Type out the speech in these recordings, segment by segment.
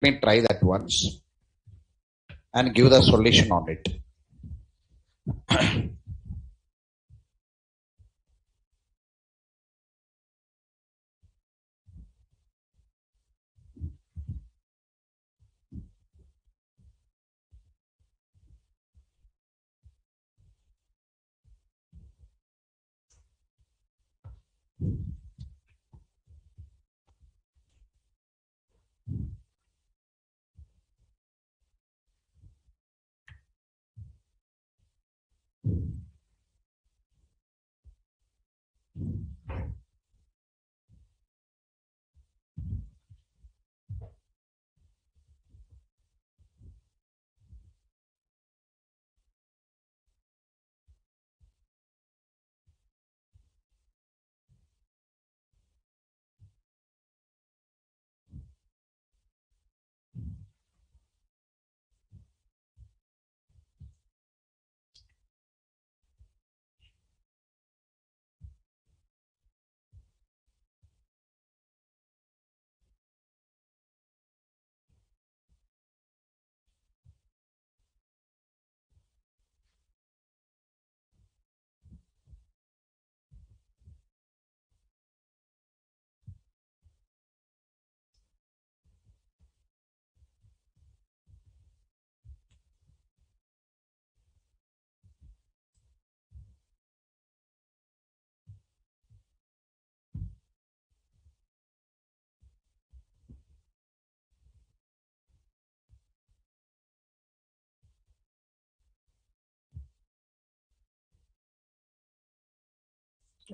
me try that once and give the solution on it.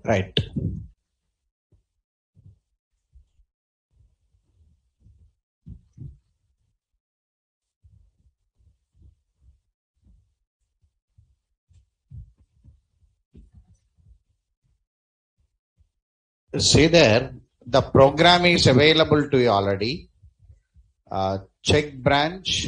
Right. See there, the program is available to you already. Check branch.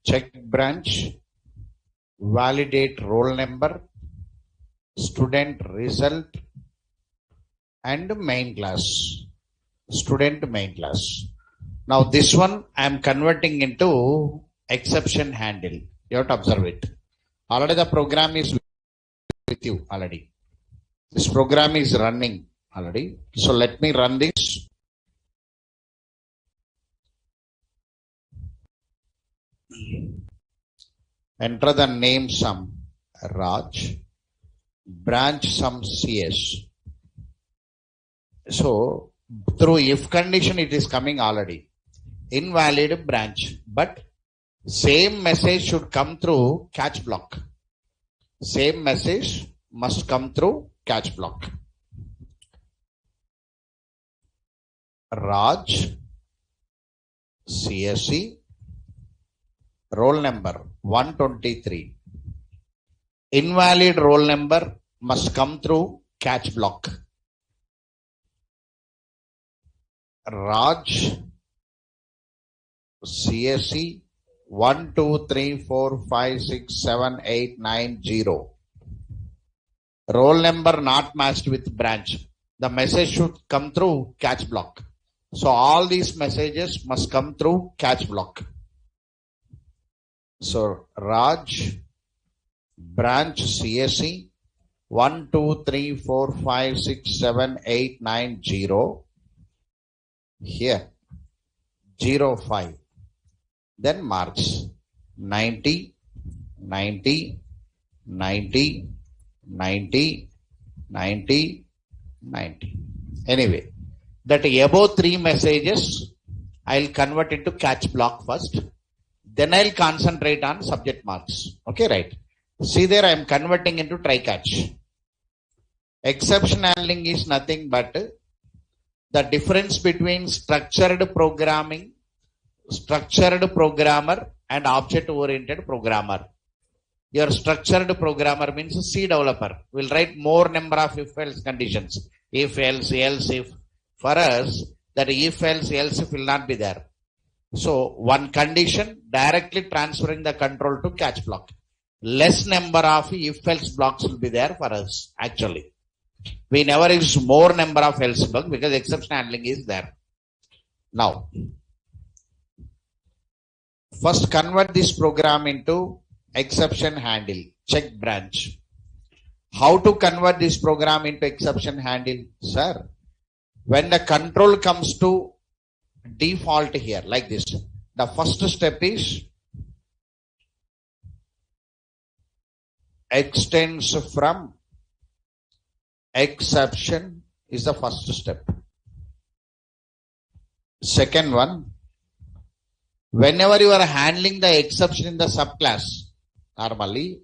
Check branch. Validate roll number, student result, and main class. Student main class. Now this one I am converting into exception handle. You have to observe it. Already the program is with you already. This program is running already. So let me run this. Enter the name sum Raj, branch sum CS. So through if condition it is coming already. Invalid branch, but same message should come through catch block. Same message must come through catch block. Raj, CSE, roll number 123. Invalid roll number must come through catch block. Raj, CSE 1, 2, 3, 4, 5, 6, 7, 8, 9, 0. Roll number not matched with branch. The message should come through catch block. So all these messages must come through catch block. So Raj, branch CSE 1, 2, 3, 4, 5, 6, 7, 8, 9, 0. Here 0, 5. then marks 90, 90, 90, 90, 90, 90. Anyway, that above 3 messages, I'll convert into catch block first. Then I'll concentrate on subject marks. Okay, right. See there, I am converting into try catch. Exception handling is nothing but the difference between structured programmer and object-oriented programmer. Your structured programmer means C developer will write more number of if-else conditions. If, else, if. For us, that if, else if will not be there. So, one condition directly transferring the control to catch block. Less number of if-else blocks will be there for us, actually. We never use more number of else blocks because exception handling is there. Now, first convert this program into exception handle, check branch. How to convert this program into exception handle? Sir, when the control comes to default here, like this, the first step is extends from exception is the first step. Second one, whenever you are handling the exception in the subclass, normally,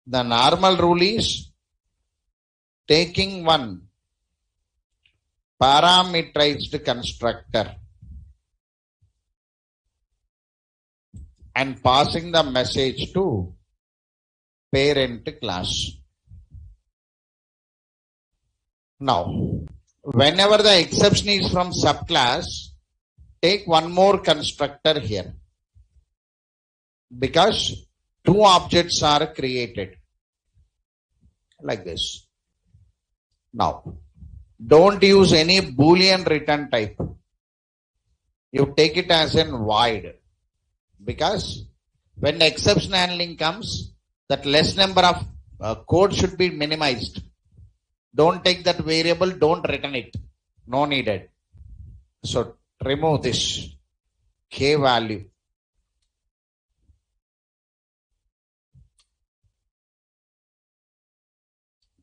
the normal rule is taking one parameterized constructor and passing the message to parent class. Now, whenever the exception is from subclass, take one more constructor here because two objects are created like this. Now, don't use any Boolean return type. You take it as in void because when the exception handling comes, that less number of code should be minimized. Don't take that variable, don't return it. No needed. So remove this k value.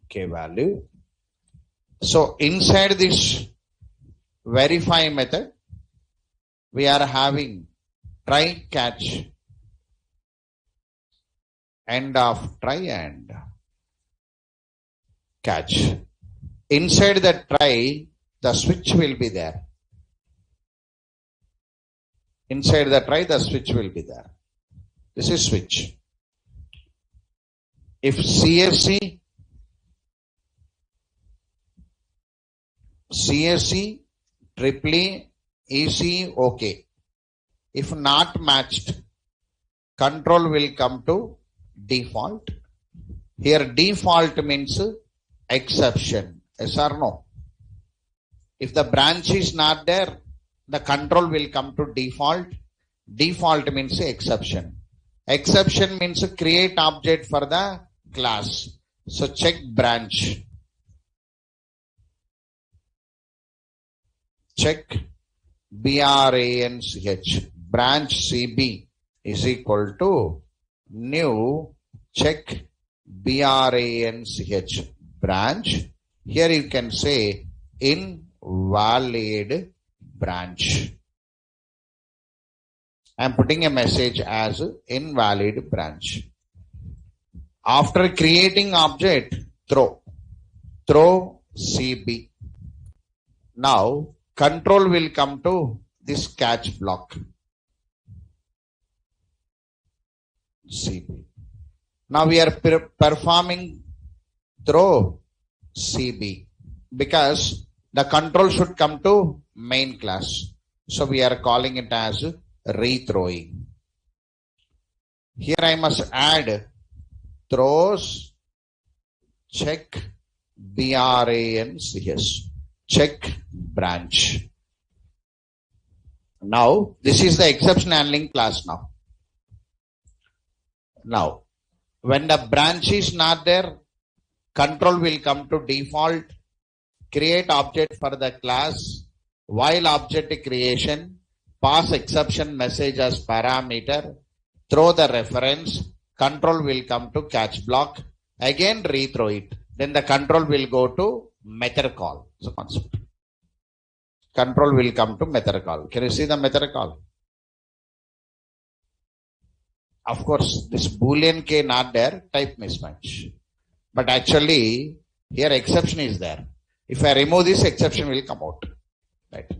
K value. So inside this verify method, we are having try catch, end of try and catch. Inside the try, the switch will be there. Inside the try, the switch will be there. This is switch. If CSC, triple EC, OK. If not matched, control will come to default. Here default means exception. Yes or no? If the branch is not there, the control will come to default. Default means exception. Exception means create object for the class. So check branch. Check branch. Branch CB is equal to new check branch. Branch. Here you can say invalid branch. I am putting a message as invalid branch. After creating object, throw CB. Now control will come to this catch block. CB. Now we are performing throw CB because the control should come to main class. So we are calling it as rethrowing. Here I must add throws check branch. Check branch. Now this is the exception handling class now. Now when the branch is not there, control will come to default. Create object for the class. While object creation, pass exception message as parameter, throw the reference, control will come to catch block, again rethrow it. Then the control will go to method call. So concept. Control will come to method call. Can you see the method call? Of course, this boolean k not there, type mismatch. But actually, here exception is there. If I remove this, exception will come out. Right.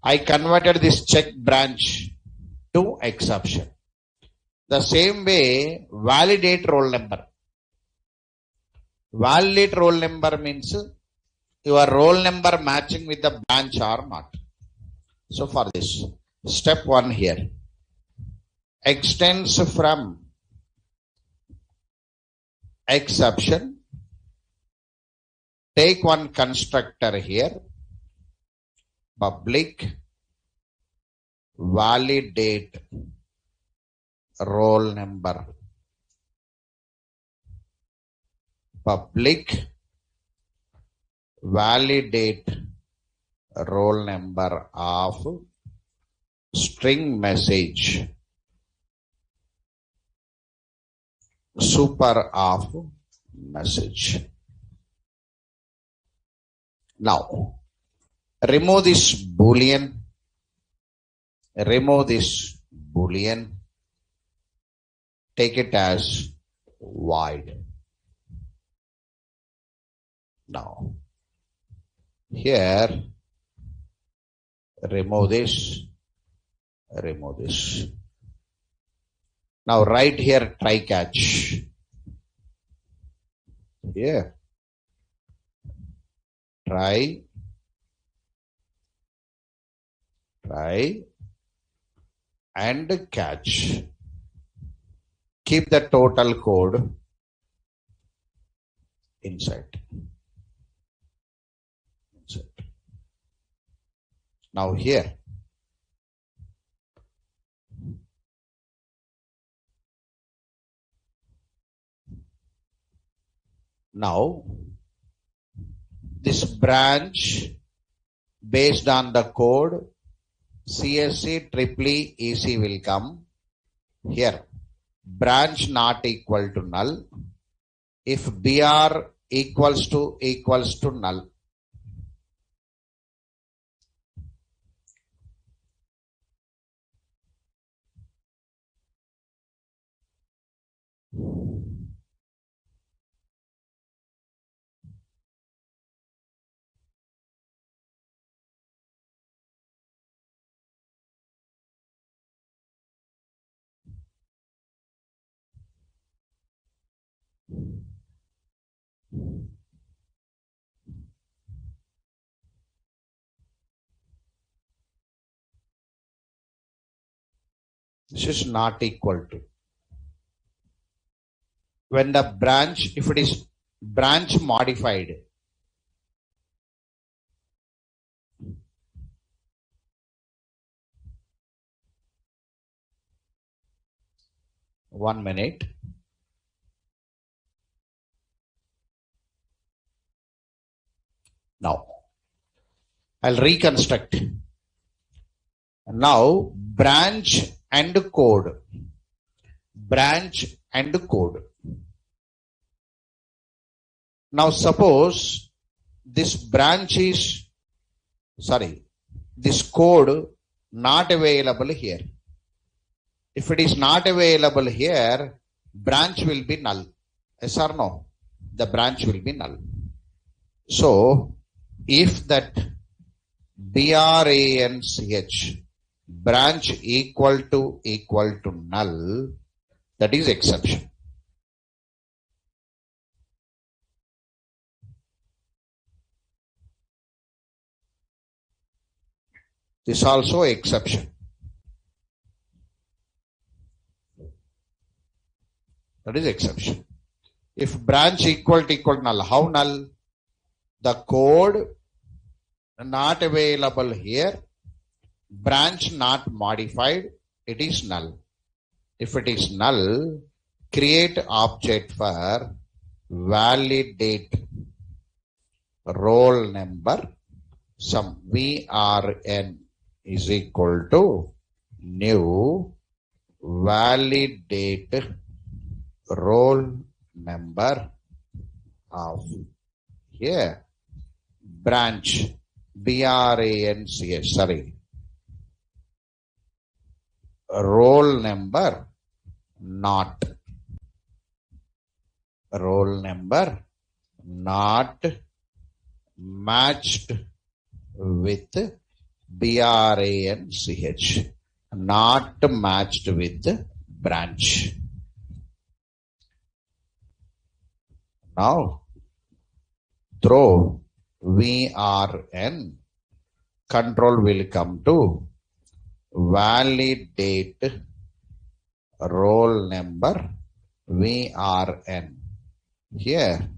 I converted this check branch to exception. The same way, validate roll number. Validate roll number means your roll number matching with the branch or not. So for this, step 1 here. Extends from exception. Take one constructor here. Public validate roll number. Public validate roll number of string message super of message. Now remove this boolean, take it as void. Now here remove this. Now write here try catch. Here try and catch. Keep the total code inside. Now here this branch based on the code CSC triple EC will come here. Branch not equal to null. If BR equals to null. This is not equal to. When the branch, if it is branch modified, one minute. Now I'll reconstruct. Now branch and code. Now suppose this code not available here. If it is not available here, branch will be null. Yes or no? The branch will be null. So if that branch branch equal to null, that is exception. This also exception. That is exception. If branch equal to null, how null? The code not available here, branch not modified, it is null. If it is null, create object for validate roll number, some VRN is equal to new validate roll number of here branch BRANCH, sorry, roll number not matched with BRANCH, not matched with branch. Now throw VRN, control will come to validate roll number VRN. Here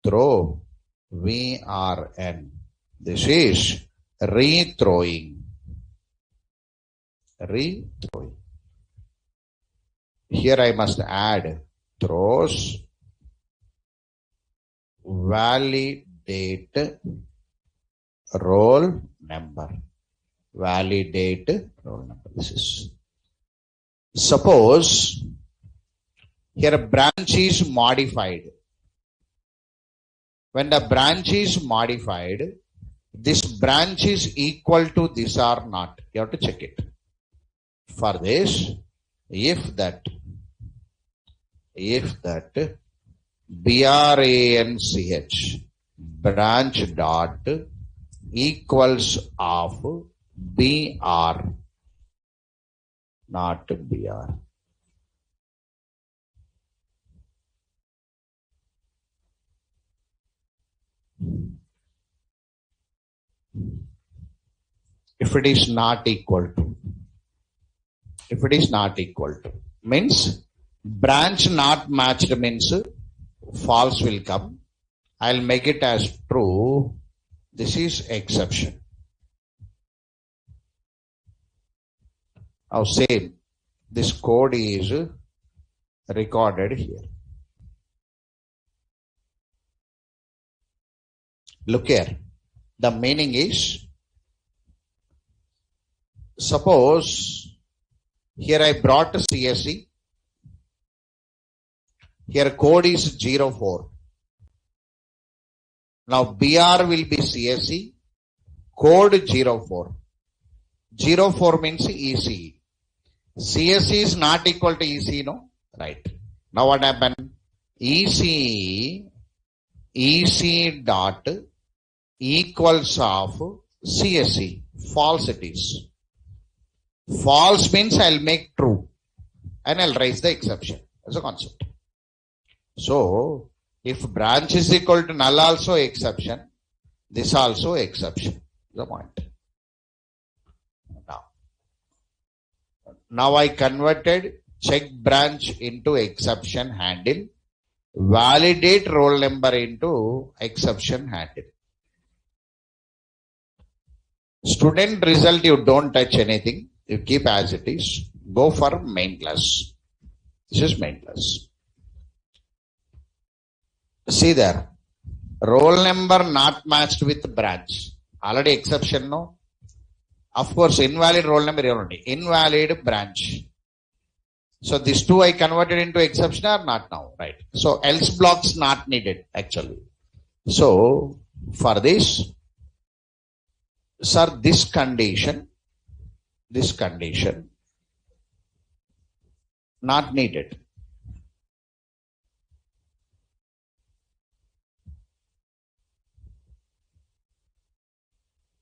throw VRN. This is rethrowing. Here I must add throws validate roll number. This is, suppose here a branch is modified. When the branch is modified, this branch is equal to this or not. You have to check it. For this, if that BRANCH branch dot equals of BR, not BR. If it is not equal to, means branch not matched means false will come. I'll make it as true. This is exception. Now same, this code is recorded here. Look here. The meaning is, suppose here I brought a CSE. Here code is 04. Now BR will be CSE, code 04. 04 means ECE. CSE is not equal to ECE, no? Right. Now what happened? ECE dot equals of CSE. False it is. False means I'll make true and I'll raise the exception as a concept. So if branch is equal to null also exception, this also exception. The point. Now I converted check branch into exception handle, validate roll number into exception handle. Student result, you don't touch anything. You keep as it is. Go for main class. This is main class. See there. Roll number not matched with branch. Already exception, no? Of course, invalid roll number, invalid branch. So these two I converted into exception or not now, right? So else blocks not needed actually. So for this, sir, this condition not needed.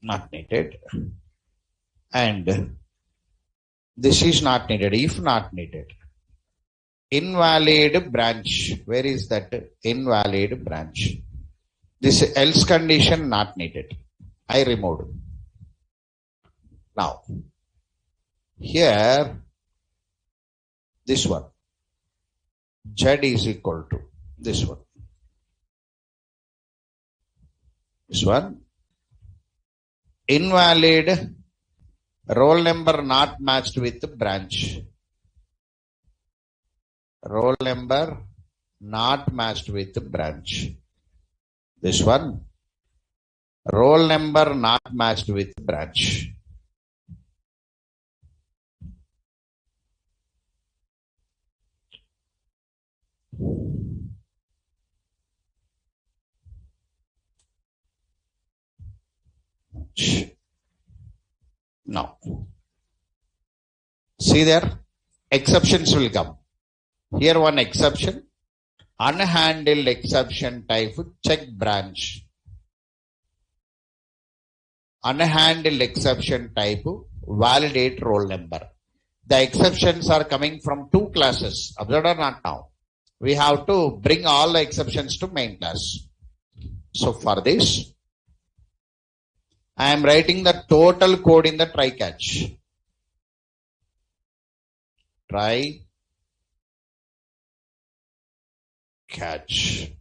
Not needed. And this is not needed. If not needed. Invalid branch. Where is that invalid branch? This else condition not needed. I removed. Now, here, this one. Z is equal to this one. This one. Invalid roll number not matched with branch. Roll number not matched with branch. This one. Roll number not matched with branch. Now, see there, exceptions will come. Here one exception, unhandled exception type, check branch. Unhandled exception type, validate roll number. The exceptions are coming from two classes. Observed or not now? We have to bring all the exceptions to main class. So for this, I am writing the total code in the try catch. Try catch.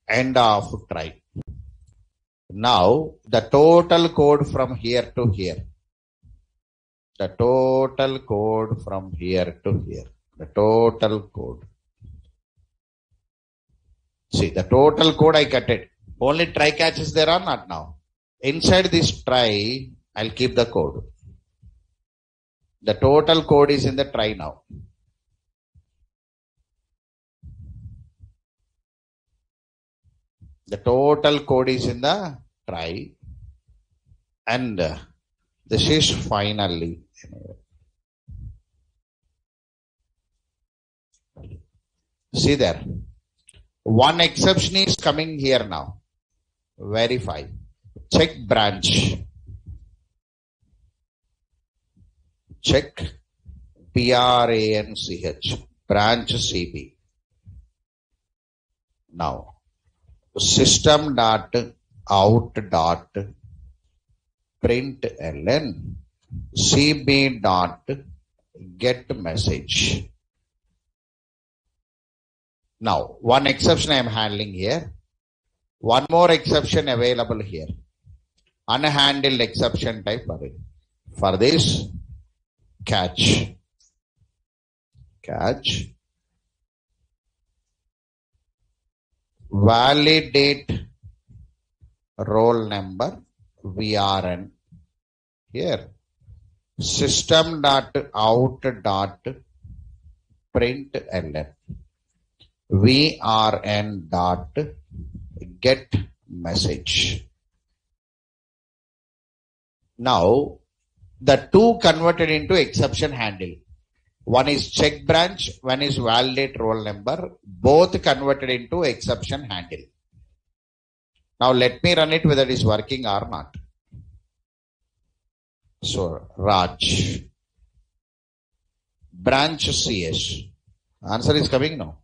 End of try. Now the total code from here to here. The total code from here to here. The total code. See, the total code I cut it. Only try catch is there or not now? Inside this try, I'll keep the code. The total code is in the try now. The total code is in the try, and this is finally. See there. One exception is coming here now. Verify. Check branch. Check branch. Branch CB. Now, system dot out dot println CB dot get message. Now, one exception I am handling here. One more exception available here. Unhandled exception type array. For this, catch. Catch. Validate roll number VRN. Here. System dot out dot println. VRN dot get message. Now, the two converted into exception handle. One is check branch, one is validate roll number. Both converted into exception handle. Now, let me run it whether it is working or not. So, Raj. Branch CS. Answer is coming now.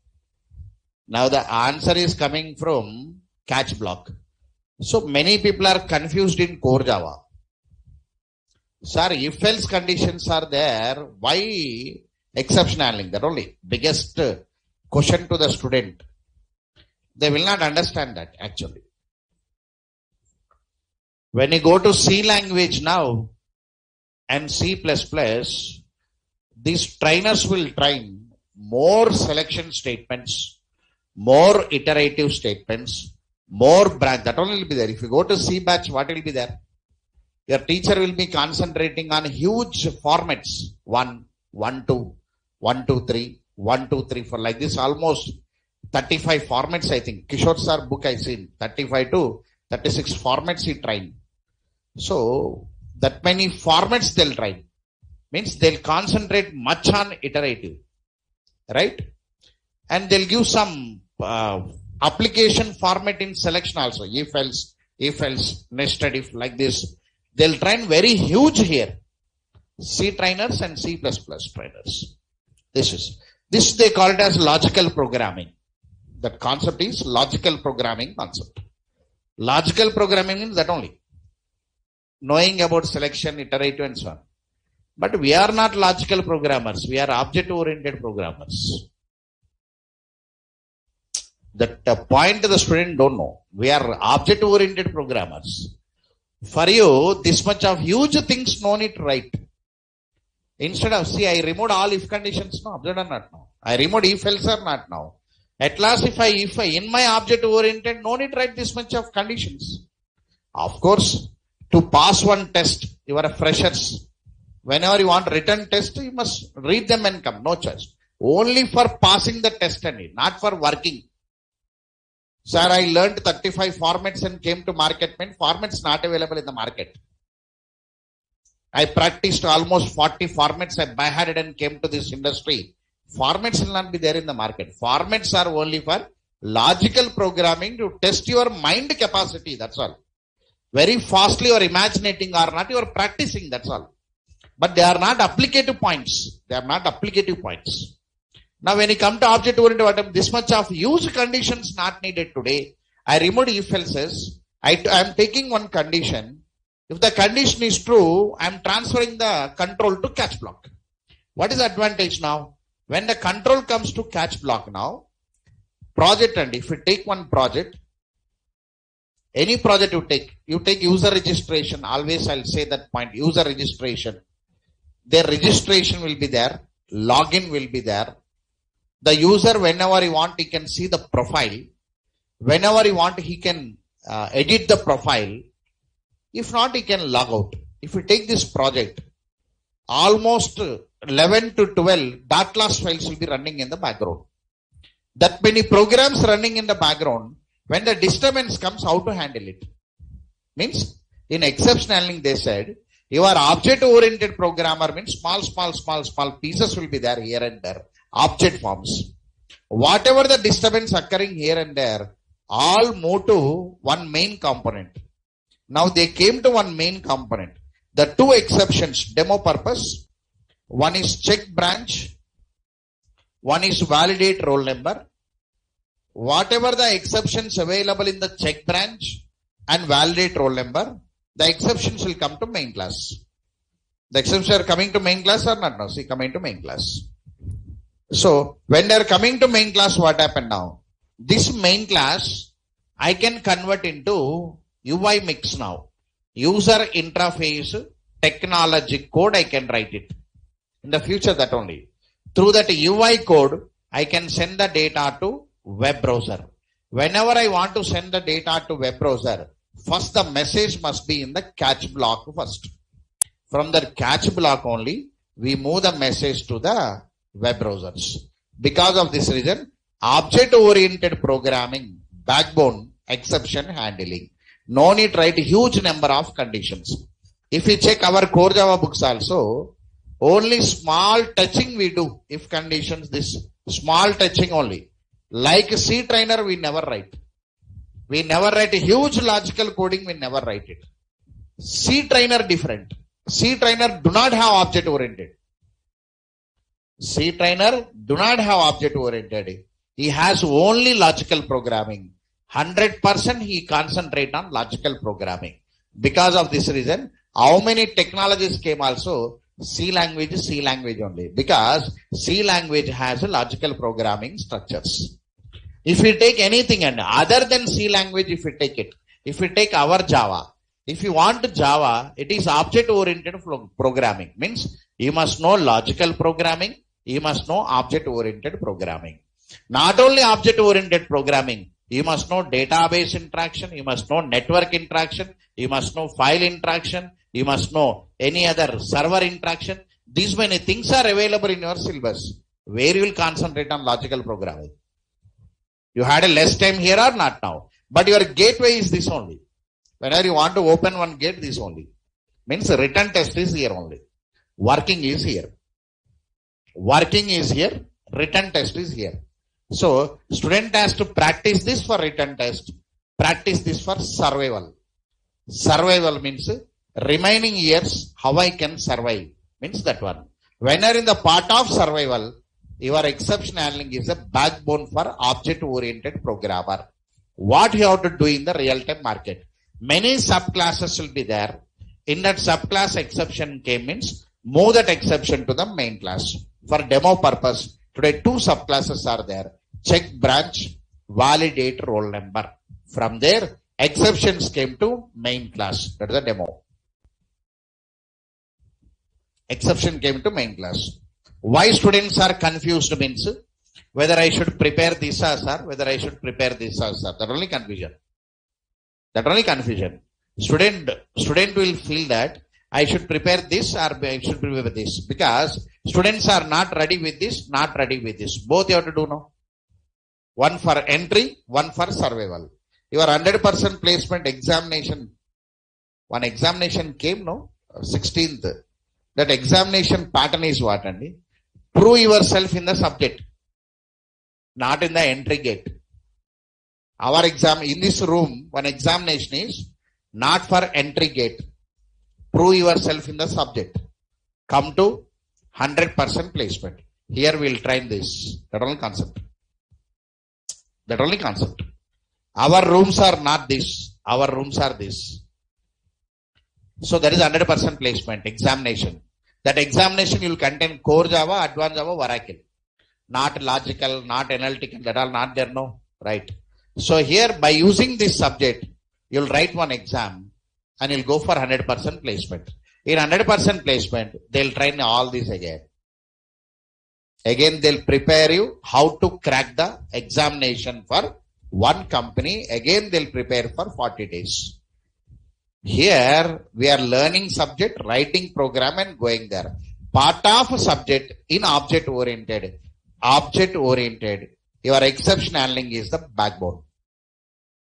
Now the answer is coming from catch block. So many people are confused in core Java. Sir, if else conditions are there, why exception handling? That only biggest question to the student. They will not understand that actually. When you go to C language now and C++, these trainers will train more selection statements, more iterative statements, more branch. That only will be there. If you go to C batch, what will be there? Your teacher will be concentrating on huge formats. 1, 1, 2, 1, 2, 3, 1, 2, 3, 4. Like this, almost 35 formats, I think. Kishore sir book I seen. 35 to 36 formats he trained. So, that many formats they'll train. Means they'll concentrate much on iterative. Right? And they'll give some application format in selection also. If else, nested if, like this. They'll train very huge here. C trainers and C++ trainers. This they call it as logical programming. That concept is logical programming concept. Logical programming means that only. Knowing about selection, iterative and so on. But we are not logical programmers. We are object-oriented programmers. That point the student don't know. We are object-oriented programmers. For you, this much of huge things no need to write. Instead of, see, I removed all if conditions, no, observe or not now. I removed if else or not now. At last, if I in my object-oriented, no need to write this much of conditions. Of course, to pass one test, you are a freshers. Whenever you want written test, you must read them and come. No choice. Only for passing the test only, not for working. Sir, I learned 35 formats and came to market. Means formats not available in the market. I practiced almost 40 formats. I by-headed and came to this industry. Formats will not be there in the market. Formats are only for logical programming to test your mind capacity. That's all. Very fastly or imaginating or not, you are practicing. That's all. But they are not applicative points. They are not applicative points. Now, when you come to object-oriented, this much of use conditions not needed today. I removed if-else's. I am taking one condition. If the condition is true, I am transferring the control to catch block. What is the advantage now? When the control comes to catch block now, project, and if you take one project, any project you take user registration. Always I'll say that point, user registration. Their registration will be there. Login will be there. The user, whenever he want, he can see the profile. Whenever he want, he can edit the profile. If not, he can log out. If you take this project, almost 11 to 12 .class files will be running in the background. That many programs running in the background, when the disturbance comes, how to handle it? Means, in exception handling, they said, your object-oriented programmer means small pieces will be there here and there. Object forms. Whatever the disturbance occurring here and there, all move to one main component. Now they came to one main component. The two exceptions, demo purpose. One is check branch. One is validate roll number. Whatever the exceptions available in the check branch and validate roll number, the exceptions will come to main class. The exceptions are coming to main class or not? No, see, coming to main class. So, when they are coming to main class, what happened now? This main class, I can convert into UI mix now. User interface technology code, I can write it. In the future, that only. Through that UI code, I can send the data to web browser. Whenever I want to send the data to web browser, first the message must be in the catch block first. From the catch block only, we move the message to the web browsers. Because of this reason, object-oriented programming, backbone, exception handling. No need to write huge number of conditions. If you check our core Java books also, only small touching we do. If conditions, this small touching only. Like C-trainer, we never write. We never write a huge logical coding, we never write it. C-trainer different. C-trainer do not have object-oriented. C-trainer do not have object-oriented. He has only logical programming. 100% he concentrate on logical programming. Because of this reason, how many technologies came also? C language only. Because C language has logical programming structures. If you take anything and other than C language, if you take it, if you take our Java, if you want Java, it is object-oriented programming. Means you must know logical programming, you must know object-oriented programming. Not only object-oriented programming, you must know database interaction, you must know network interaction, you must know file interaction, you must know any other server interaction. These many things are available in your syllabus. Where you will concentrate on logical programming. You had a less time here or not now. But your gateway is this only. Whenever you want to open one gate, this only. Means written test is here only. Working is here. Working is here. Written test is here. So, student has to practice this for written test. Practice this for survival. Survival means remaining years, how I can survive. Means that one. When you are in the part of survival, your exception handling is a backbone for object-oriented programmer. What you have to do in the real-time market. Many subclasses will be there. In that subclass exception came means move that exception to the main class. For demo purpose, today two subclasses are there. Check branch, validate roll number. From there, exceptions came to main class. That is the demo. Exception came to main class. Why students are confused means whether I should prepare this as or whether I should prepare this as or. That only confusion. That only confusion. Student will feel that I should prepare this or I should prepare this because students are not ready with this, not ready with this. Both you have to do now. One for entry, one for survival. Your 100% placement examination, one examination came, no? 16th. That examination pattern is what? Andi? Prove yourself in the subject, not in the entry gate. Our exam in this room, one examination is not for entry gate. Prove yourself in the subject. Come to 100% placement. Here we will train this. That only concept. That only concept. Our rooms are not this. Our rooms are this. So that is 100% placement examination. That examination will contain core Java, advanced Java, Oracle. Not logical, not analytical, that all not there, no. Right. So here by using this subject, you'll write one exam and you'll go for 100% placement. In 100% placement, they'll train all this again. Again, they'll prepare you how to crack the examination for one company. Again, they'll prepare for 40 days. Here, we are learning subject, writing program and going there. Part of subject in object oriented. Object oriented. Your exception handling is the backbone.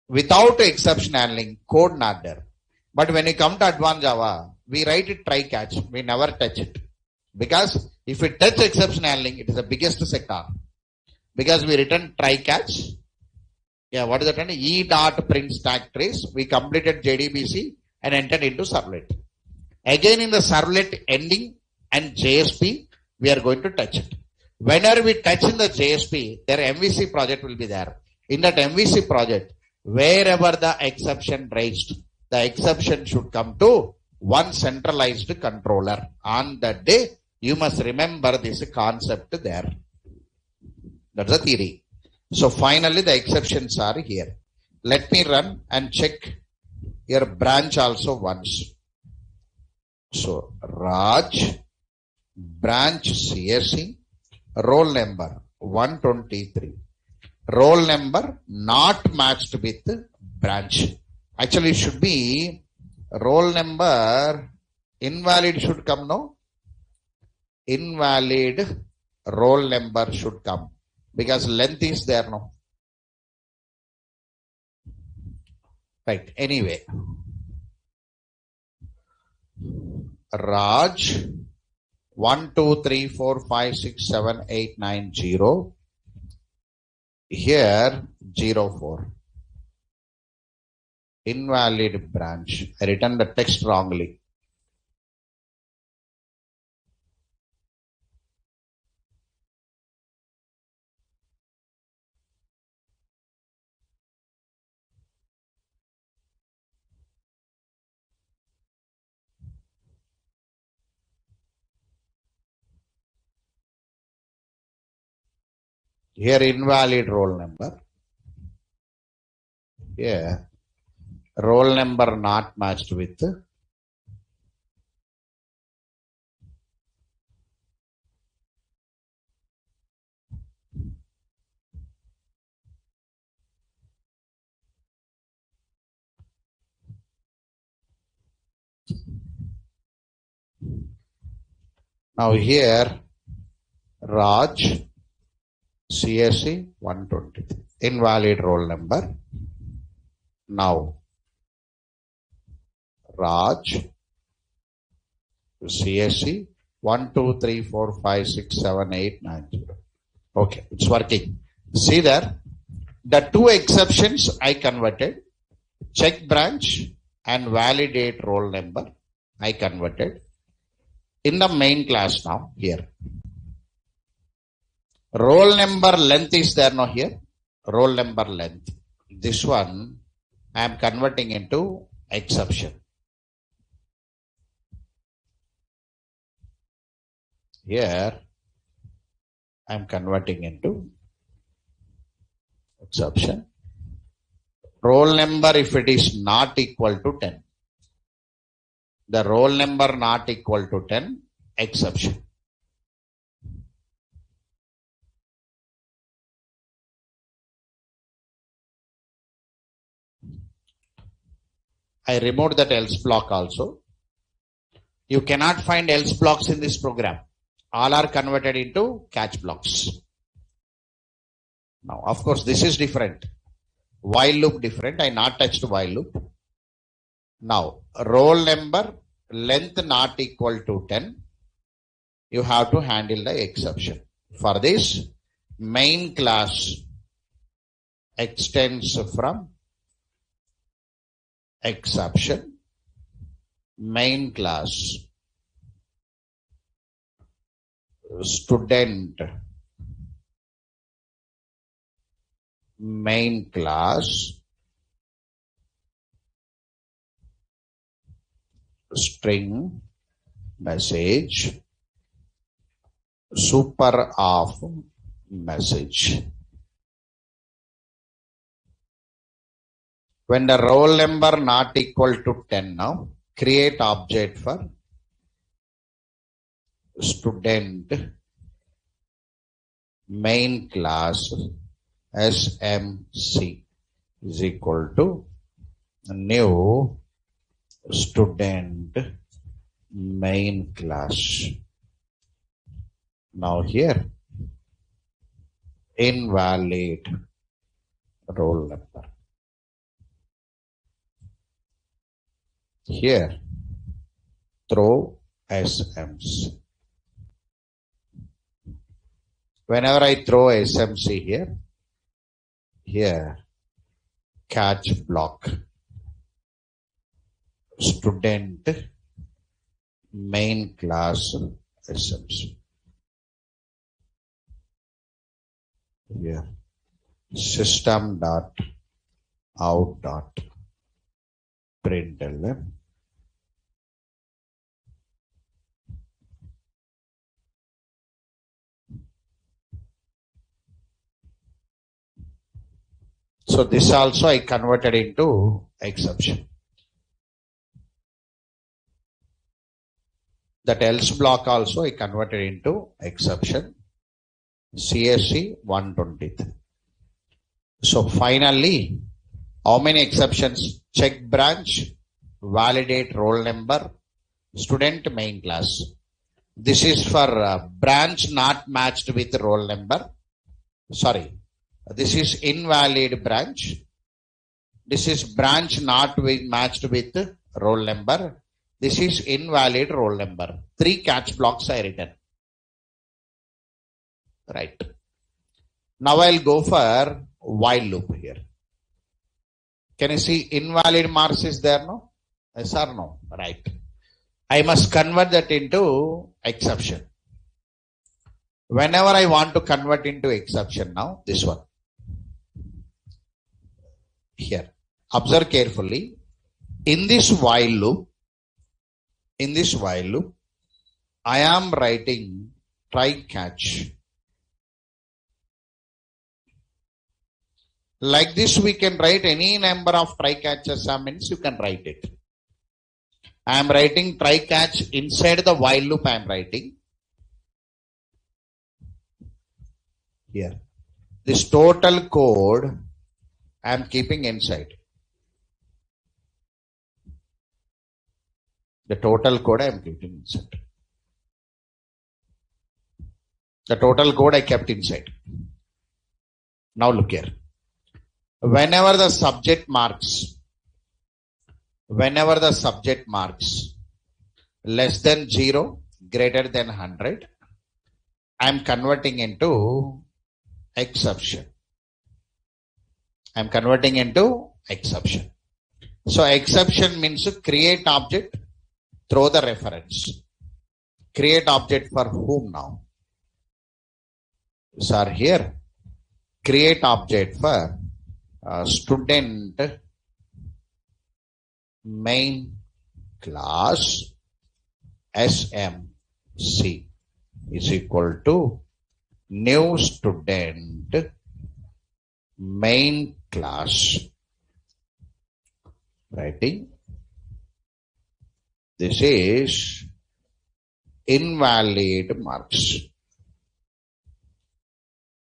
Without exception handling, code not there. But when you come to advanced Java, we write it try catch. We never touch it. Because if we touch exception handling, it is the biggest sector. Because we written try catch. Yeah, what is that? E dot print stack trace. We completed JDBC and entered into servlet. Again in the servlet ending and JSP, we are going to touch it. Whenever we touch in the JSP, their MVC project will be there. In that MVC project, wherever the exception raised, the exception should come to one centralized controller. On that day, you must remember this concept there. That's the theory. So finally, the exceptions are here. Let me run and check your branch also once. So Raj, branch CSE, roll number 123. Roll number not matched with branch. Actually, it should be roll number invalid should come, no? Invalid roll number should come because length is there, no? Right. Anyway, Raj 1 2 3 4 5 6 7 8 9 0. Here 04. Invalid branch. I written the text wrongly. Here invalid roll number. Here roll number not matched with now here Raj CSE 120. Invalid roll number. Now Raj CSE 1 2 3 4 5 6 7 8 9 0. Okay, it's working. See there, the two exceptions I converted. Check branch and validate roll number I converted. In the main class now here. Roll number length is there now here. Roll number length. This one I am converting into exception. Here I am converting into exception. Roll number if it is not equal to 10. The roll number not equal to 10, exception. I removed that else block also. You cannot find else blocks in this program. All are converted into catch blocks. Now, of course, this is different. While loop different. I not touched while loop. Now, roll number length not equal to 10. You have to handle the exception. For this, main class extends from exception, main class, student, main class, string, message, super of message. When the roll number not equal to 10 now, create object for student main class SMC is equal to new student main class. Now here, invalid roll number. Here, throw SMC. Whenever I throw SMC here, catch block, student main class SMC. Here, system dot out dot println. So this also I converted into exception. That else block also I converted into exception. CSC 120. So finally, how many exceptions? Check branch, validate roll number, student main class. This is for branch not matched with roll number. Sorry. This is invalid branch. This is branch not matched with roll number. This is invalid roll number. 3 catch blocks I written. Right. Now I'll go for while loop here. Can you see invalid marks is there? No? Yes or no? Right. I must convert that into exception. Whenever I want to convert into exception now, this one. Here, observe carefully. In this while loop, I am writing try catch. Like this, we can write any number of try catches. Means you can write it. I am writing try catch inside the while loop. I am writing here. This total code I am keeping inside. The total code I am keeping inside. The total code I kept inside. Now look here. Whenever the subject marks less than 0, greater than 100, I am converting into exception. I am converting into exception. So exception means create object, throw the reference. Create object for whom now? Sir, here. Create object for student main class SMC is equal to new student main class. Writing this is invalid marks.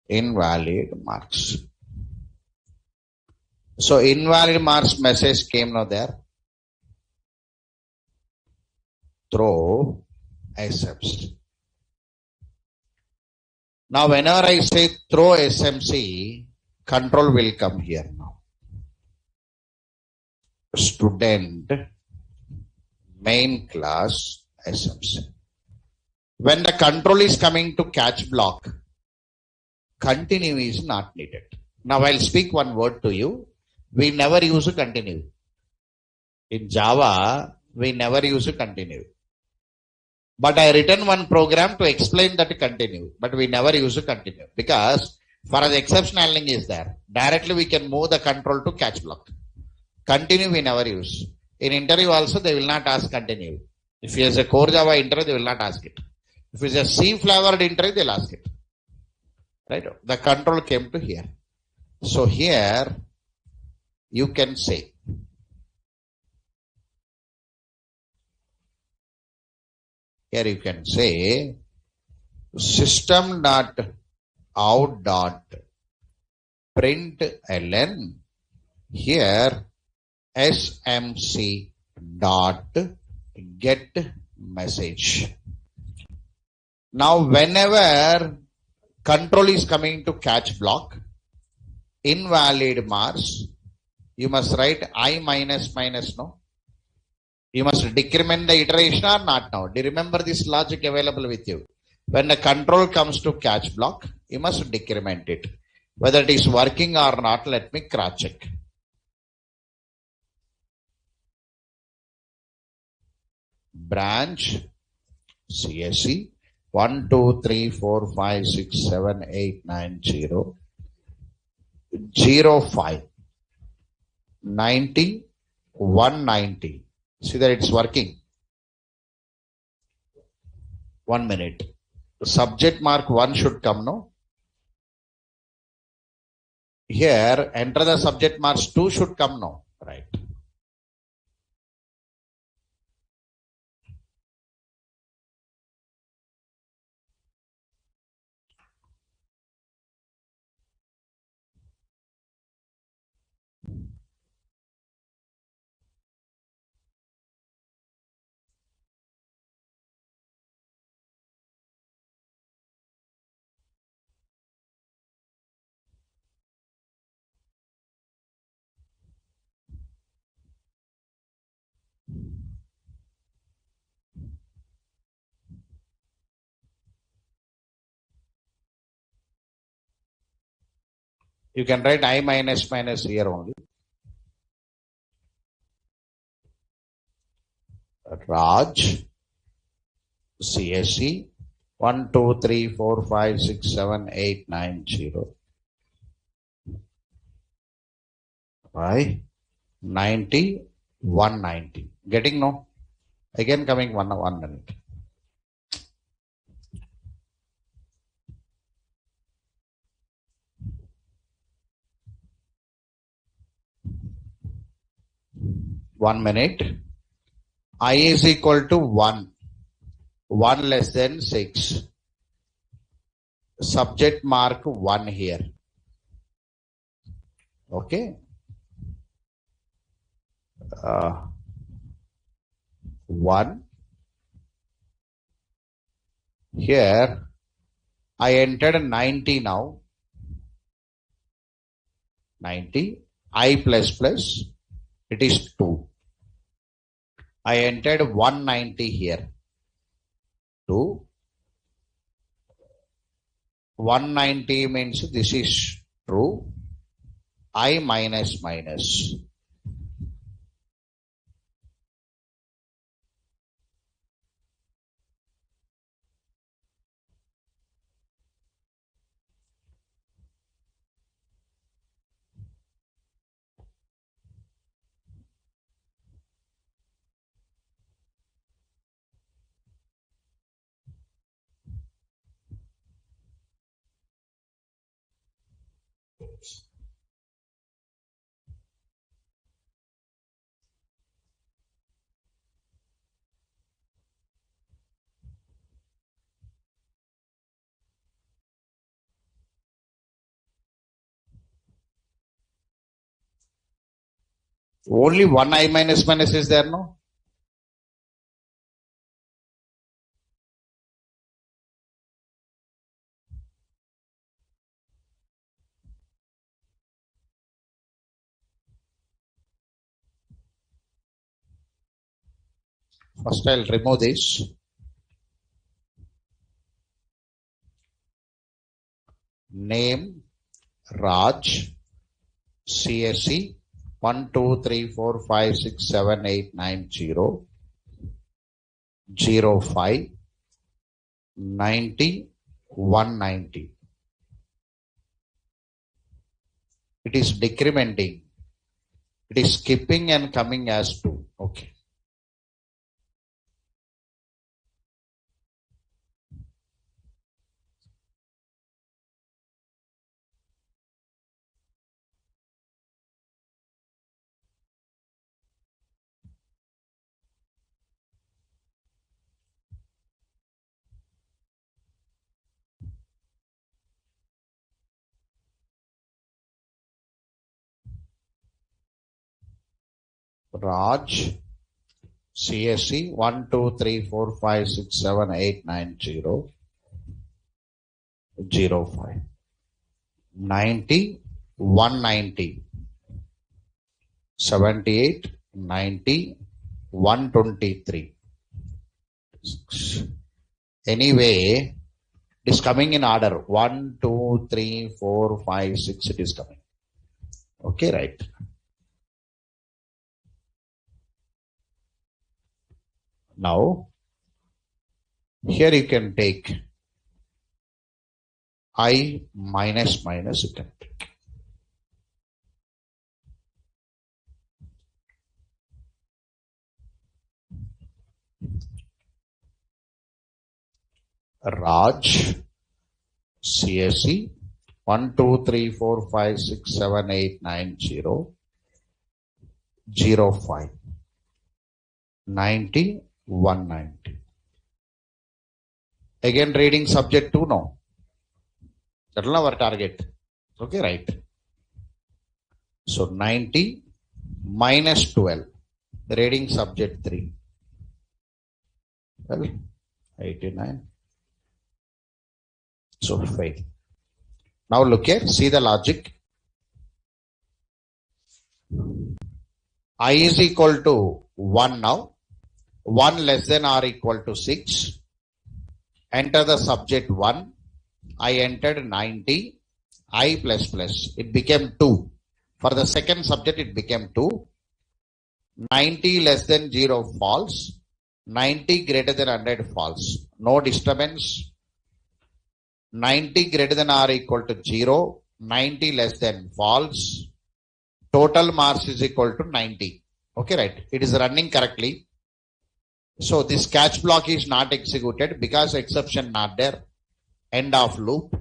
Invalid marks. So invalid marks message came now there. Throw SMC. Now whenever I say throw SMC, control will come here now. Student main class SMC. When the control is coming to catch block, continue is not needed. Now I'll speak one word to you. We never use a continue. In Java, we never use a continue. But I written one program to explain that continue, but we never use a continue because for the exception handling is there. Directly we can move the control to catch block. Continue we never use. In interview also they will not ask continue. If he has a core Java interview, they will not ask it. If it's a C flavored interview, they'll ask it. Right? The control came to here. So here you can say system dot out dot println here smc dot get message. Now whenever control is coming to catch block, invalid marks, you must write I minus minus, no? You must decrement the iteration or not now. Do you remember this logic available with you? When the control comes to catch block, you must decrement it. Whether it is working or not, let me cross check. Branch CSE 1 2 3 4 5 6 7 8 9 0 0 5 90 190. See that it's working. 1 minute. Subject mark 1 should come, no? Here, enter the subject marks 2 should come, no? Right. You can write I minus minus here only. Raj CSE 1 2 3 4 5 6 7 8 9 0 5 90 190. Getting no? Again coming 1 minute. One minute. I is equal to 1. 1 less than 6. Subject mark 1 here. Okay. 1. Here I entered 90 now. 90. I plus plus. It is 2. I entered 190 here. 2. 190 means this is true. I minus minus. Only one I minus minus is there, no? First I'll remove this. Name Raj, CSE 1 2 3 4 5 6 7 8 9 0 0 5 90 190. It is decrementing. It is skipping and coming as 2. Okay. Raj, CSE 1 2 3 4 5 6 7 8 9 0 0 5 90 190 78 90 123. Anyway, it is coming in order 1 2 3 4 5 6. It is coming. Okay, right. Now, here you can take I minus minus, you can take. Raj, CSE 1 2 3 4 5 6 7 8 9 0 0 5 90 190. Again reading subject 2 now. That's our target. Okay, right. So 90 minus 12. Reading subject 3. Well, 89. So fail. Now look here, see the logic. I is equal to 1 now. 1 less than or equal to 6. Enter the subject 1. I entered 90. I plus plus. It became 2. For the second subject, it became 2. 90 less than 0 false. 90 greater than 100 false. No disturbance. 90 greater than or equal to 0. 90 less than false. Total mass is equal to 90. Okay, right. It is running correctly. So this catch block is not executed because exception not there. End of loop.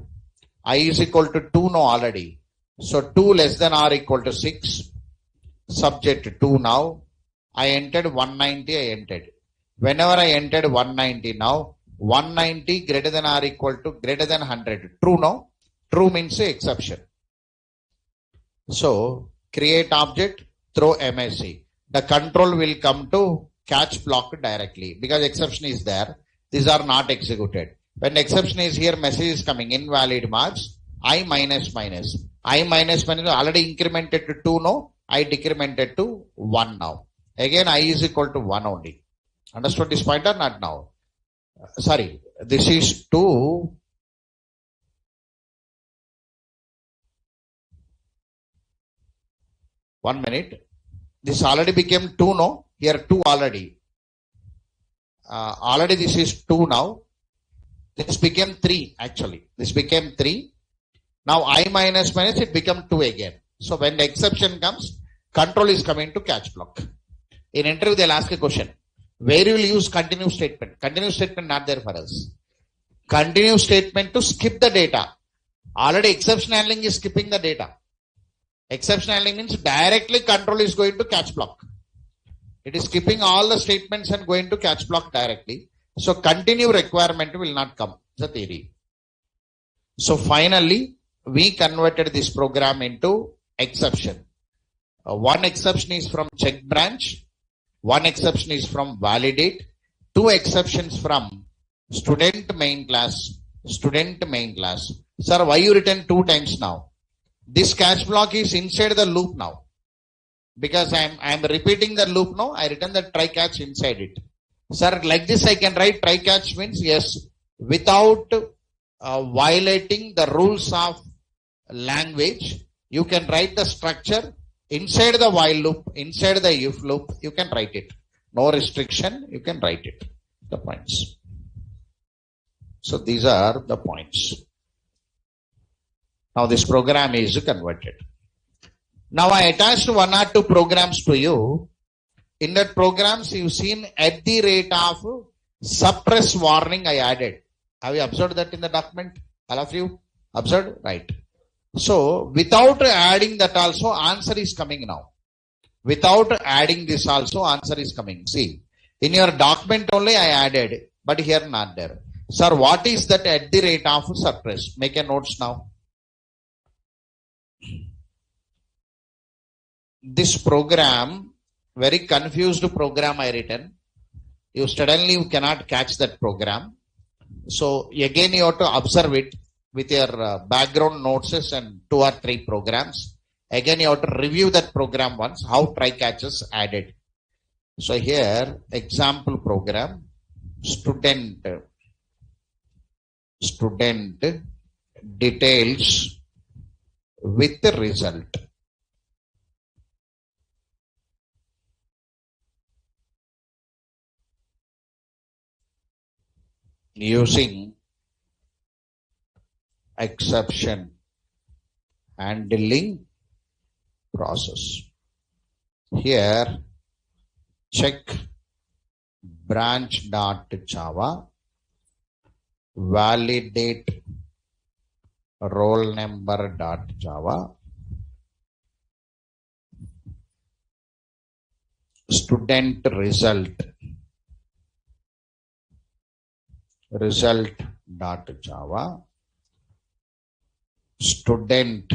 I is equal to 2 no already. So 2 less than or equal to 6. Subject 2 now. I entered 190. I entered. Whenever I entered 190 now, 190 greater than or equal to greater than 100. True no? True means exception. So create object, throw MSC. The control will come to catch block directly because exception is there. These are not executed. When exception is here, message is coming invalid marks. I minus minus. I minus minus already incremented to 2 no. I decremented to 1 now. Again I is equal to 1 only. Understood this point or not now? Sorry, this is 2. One minute. This already became 2 no. Here 2 already. Already this is 2 now. This became 3 actually. This became 3. Now I minus minus it become 2 again. So when the exception comes, control is coming to catch block. In interview they'll ask a question. Where you will use continuous statement? Continuous statement not there for us. Continuous statement to skip the data. Already exception handling is skipping the data. Exception handling means directly control is going to catch block. It is skipping all the statements and going to catch block directly. So continue requirement will not come. The theory. So finally, we converted this program into exception. One exception is from check branch. One exception is from validate. 2 exceptions from student main class. Student main class. Sir, why you written 2 times now? This catch block is inside the loop now. Because I am repeating the loop now. I written the try catch inside it. Sir, like this I can write try catch means yes, without violating the rules of language, you can write the structure inside the while loop, inside the if loop, you can write it. No restriction, you can write it. The points. So these are the points. Now this program is converted. Now I attached one or two programs to you. In that programs you've seen at the rate of suppress warning I added. Have you observed that in the document? All of you observed? Right. So without adding that also answer is coming now. Without adding this also answer is coming. See, in your document only I added, but here not there. Sir, what is that at the rate of suppress? Make a notes now. This program, very confused program I written. You suddenly cannot catch that program. So again you have to observe it with your background notes and 2 or 3 programs. Again you have to review that program once, how try catches added. So here example program, student details with the result. Using exception handling process. Here check branch.java, validate roll number.java, student result.java, student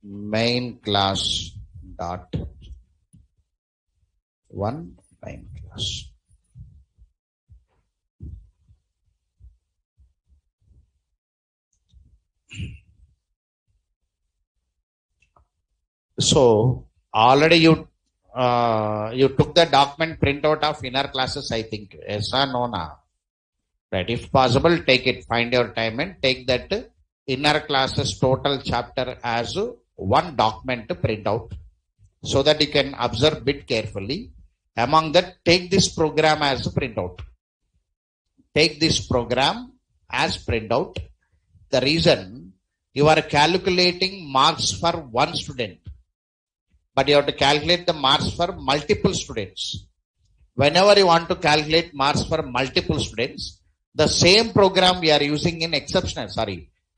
main class dot one main class. So already you took the document printout of inner classes, I think. Yes or no? Now, right? If possible, take it. Find your time and take that inner classes total chapter as one document to print out, so that you can observe bit carefully. Among that, take this program as a printout. Take this program as printout. The reason, you are calculating marks for one student, but you have to calculate the marks for multiple students. Whenever you want to calculate marks for multiple students, the same program we are using in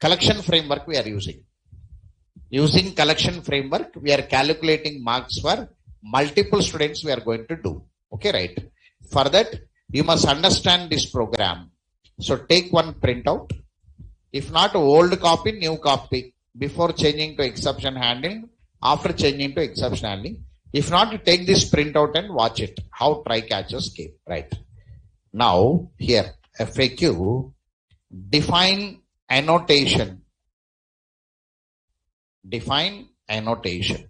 collection framework we are using. Using collection framework, we are calculating marks for multiple students we are going to do. Okay, right? For that, you must understand this program. So take one printout. If not, old copy, new copy. Before changing to exception handling, after changing to exception handling. If not, take this printout and watch it. How try catches came. Right. Now, here, FAQ, define annotation. Define annotation.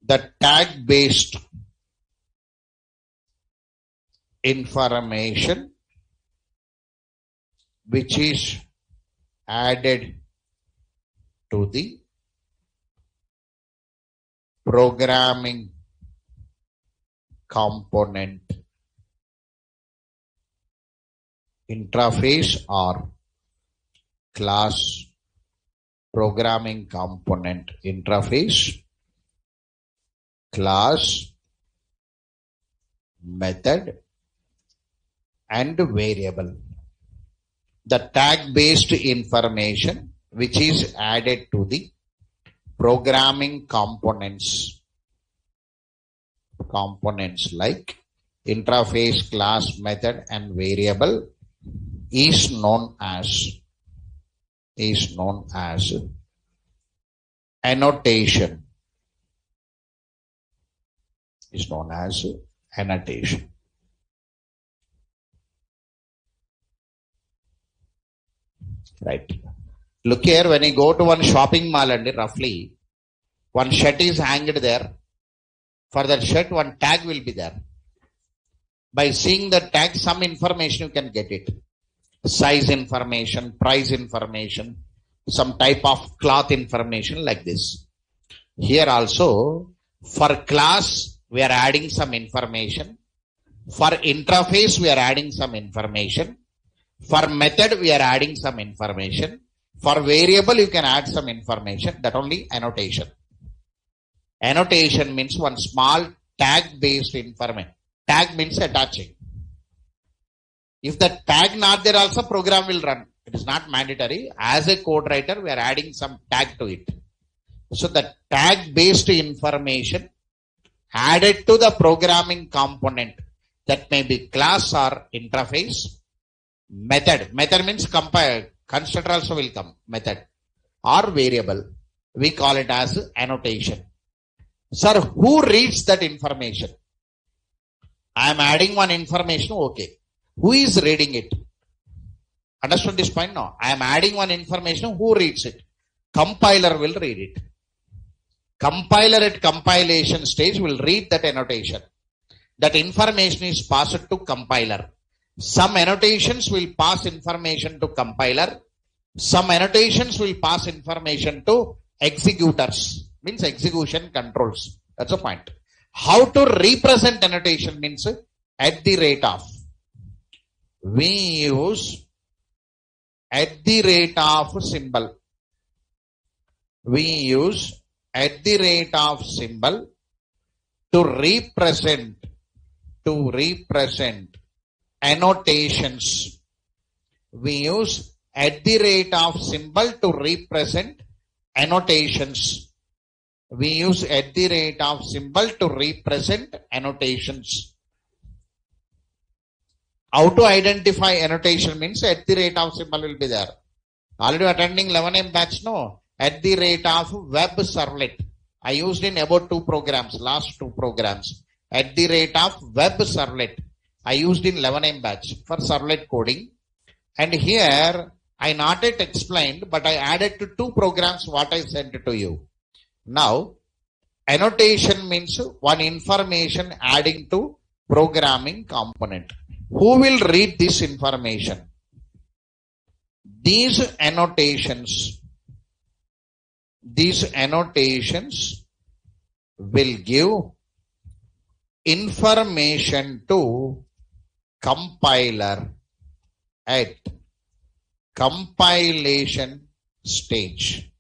The tag based information which is added to the programming component interface or class programming component interface, class, method, and variable. The tag based information which is added to the programming components like interface, class, method, and variable is known as annotation. Is known as annotation. Right. Look here, when you go to one shopping mall and roughly one shirt is hanged there. For that shirt, one tag will be there. By seeing the tag, some information you can get it. Size information, price information, some type of cloth information like this. Here also, for class, we are adding some information. For interface, we are adding some information. For method, we are adding some information. For variable, you can add some information. That only annotation. Annotation means one small tag-based information. Tag means attaching. If the tag not there also, program will run. It is not mandatory. As a code writer, we are adding some tag to it. So the tag-based information added to the programming component, that may be class or interface. Method. Method means compile. Constructor also will come. Method. Or variable. We call it as annotation. Sir, who reads that information? I am adding one information. Okay. Who is reading it? Understood this point? No. I am adding one information. Who reads it? Compiler will read it. Compiler at compilation stage will read that annotation. That information is passed to compiler. Some annotations will pass information to compiler. Some annotations will pass information to executors. Means execution controls. That's the point. How to represent annotation means at the rate of. We use at the rate of symbol. We use at the rate of symbol to represent annotations. We use at the rate of symbol to represent annotations. We use at the rate of symbol to represent annotations. How to identify annotation means at the rate of symbol will be there. Already attending 11M batch, no? At the rate of web servlet. I used in about 2 programs, last 2 programs. At the rate of web servlet. I used in 11M batch for servlet coding. And here I not yet explained, but I added to 2 programs what I sent to you. Now, annotation means one information adding to programming component. Who will read this information? These annotations will give information to compiler at compilation stage.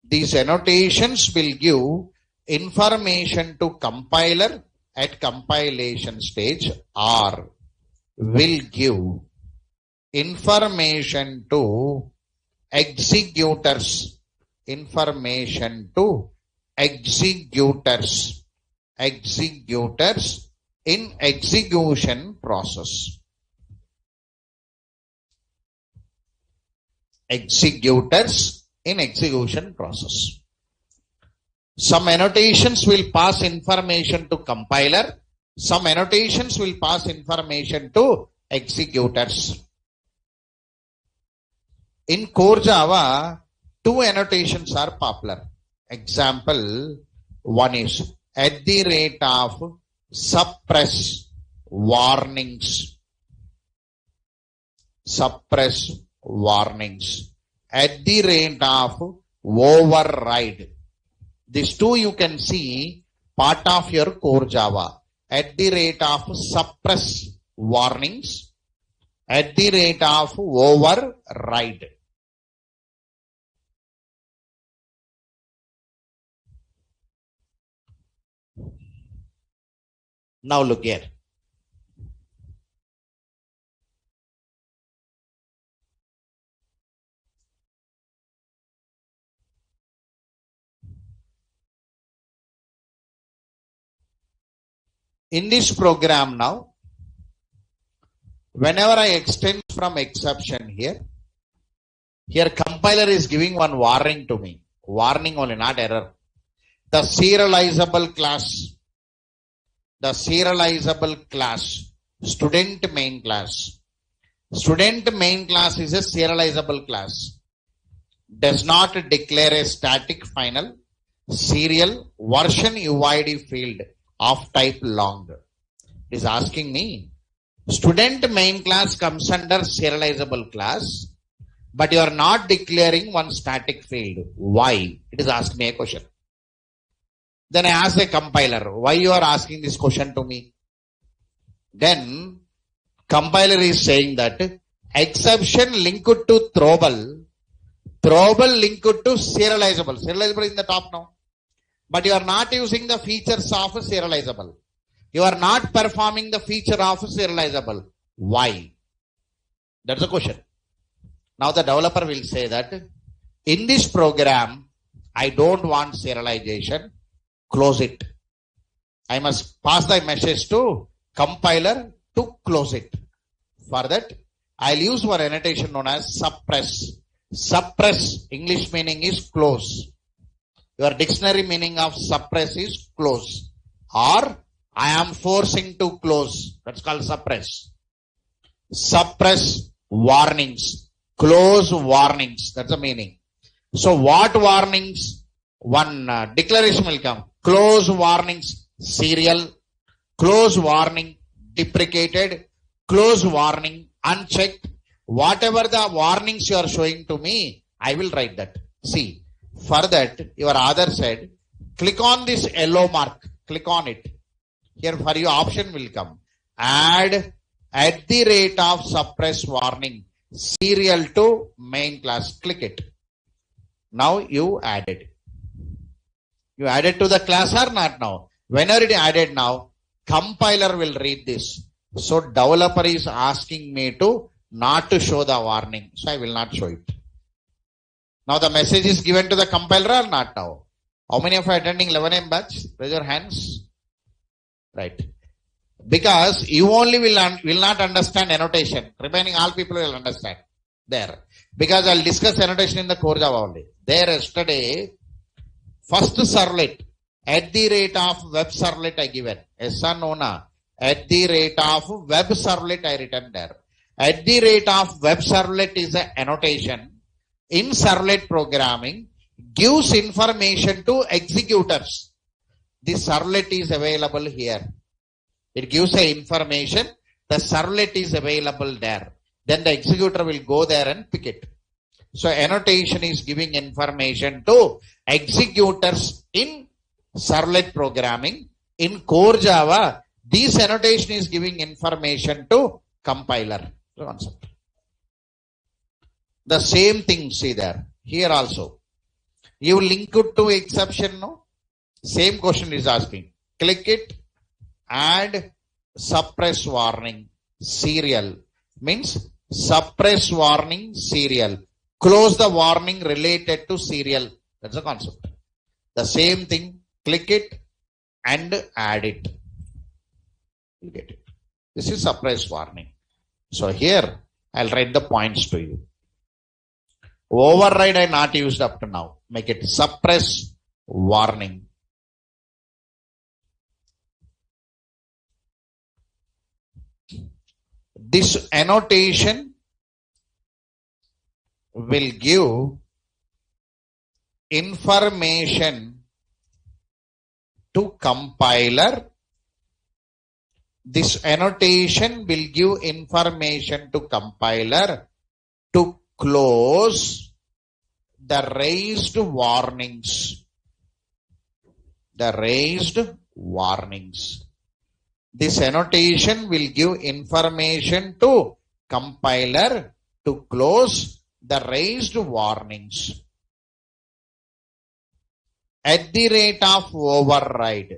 These annotations will give information to compiler at compilation stage, or will give information to executors. Information to executors in execution process. Executors in execution process. Some annotations will pass information to compiler. Some annotations will pass information to executors. In core Java, 2 annotations are popular. Example, one is at the rate of suppress warnings. Suppress warnings. At the rate of override. These 2 you can see part of your core Java. At the rate of suppress warnings. At the rate of override. Now look here. In this program now, whenever I extend from exception here compiler is giving one warning to me. Warning only, not error. The serializable class, student main class, Student main class is a serializable class. Does not declare a static final serial version UID field of type long. It is asking me, student main class comes under serializable class, but you are not declaring one static field. Why? It is asking me a question. Then I ask the compiler, why you are asking this question to me? Then compiler is saying that exception linked to throwable linked to serializable. Serializable is in the top now. But you are not using the features of serializable. You are not performing the feature of serializable. Why? That's the question. Now the developer will say that in this program, I don't want serialization. Close it. I must pass the message to compiler to close it. For that, I'll use one annotation known as suppress. Suppress, English meaning is close. Your dictionary meaning of suppress is close. Or I am forcing to close. That's called suppress. Suppress warnings. Close warnings. That's the meaning. So what warnings? One declaration will come. Close warnings serial. Close warning deprecated. Close warning unchecked. Whatever the warnings you are showing to me, I will write that. See, for that, your author said, click on this yellow mark. Click on it. Here for you option will come. Add at the rate of suppress warning serial to main class. Click it. Now you added. You added to the class or not now? Whenever it is added now, compiler will read this. So developer is asking me to not to show the warning. So I will not show it. Now the message is given to the compiler or not now? How many of you are attending 11 batch? Raise your hands. Right. Because you only will not understand annotation. Remaining all people will understand. There. Because I'll discuss annotation in the core Java only. There yesterday, first servlet at the rate of web servlet I given. Yes or no na? At the rate of web servlet I written there. At the rate of web servlet is an annotation. In servlet programming gives information to executors. This servlet is available here. It gives a information. The servlet is available there. Then the executor will go there and pick it. So annotation is giving information to executors in servlet programming. In core Java, this annotation is giving information to compiler. Concept. The same thing, see there. Here also. You link it to exception, no? Same question is asking. Click it. Add suppress warning serial. Means suppress warning serial. Close the warning related to serial. That's the concept. The same thing. Click it and add it. You get it. This is suppress warning. So here I'll write the points to you. Override I not used up to now. Make it suppress warning. This annotation will give information to compiler. This annotation will give information to compiler to close the raised warnings. The raised warnings. This annotation will give information to compiler to close the raised warnings. At the rate of override.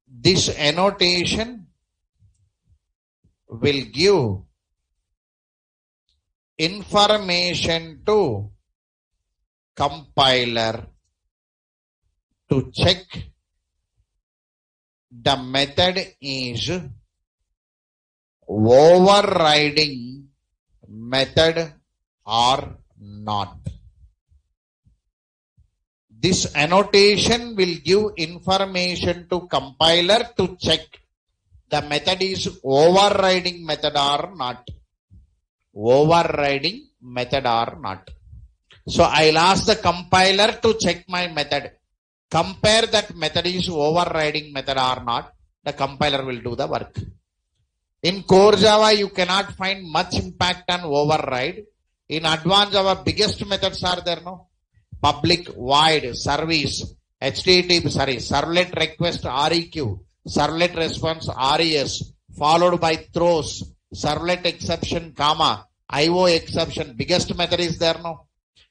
This annotation will give information to compiler to check the method is overriding method or not. This annotation will give information to compiler to check the method is overriding method or not. Overriding method or not. So I'll ask the compiler to check my method. Compare that method is overriding method or not. The compiler will do the work. In core Java, you cannot find much impact on override. In advanced Java, biggest methods are there, no? Public, void, service, servlet request, REQ, servlet response, RES, followed by throws, servlet exception, comma, IO exception. Biggest method is there, no?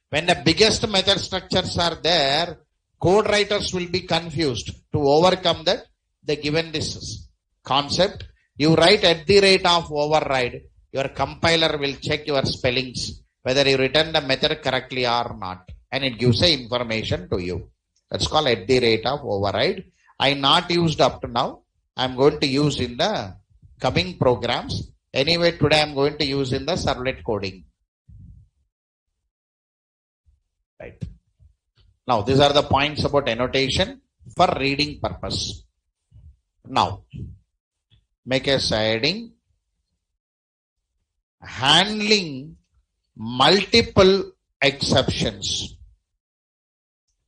When the biggest method structures are there, code writers will be confused. To overcome that, they given this concept. You write at the rate of override, your compiler will check your spellings, whether you written the method correctly or not. And it gives a information to you. That's called at the rate of override. I not used up to now. I'm going to use in the coming programs. Anyway, today I'm going to use in the servlet coding. Right. Now, these are the points about annotation for reading purpose. Now, make a heading. Handling multiple exceptions.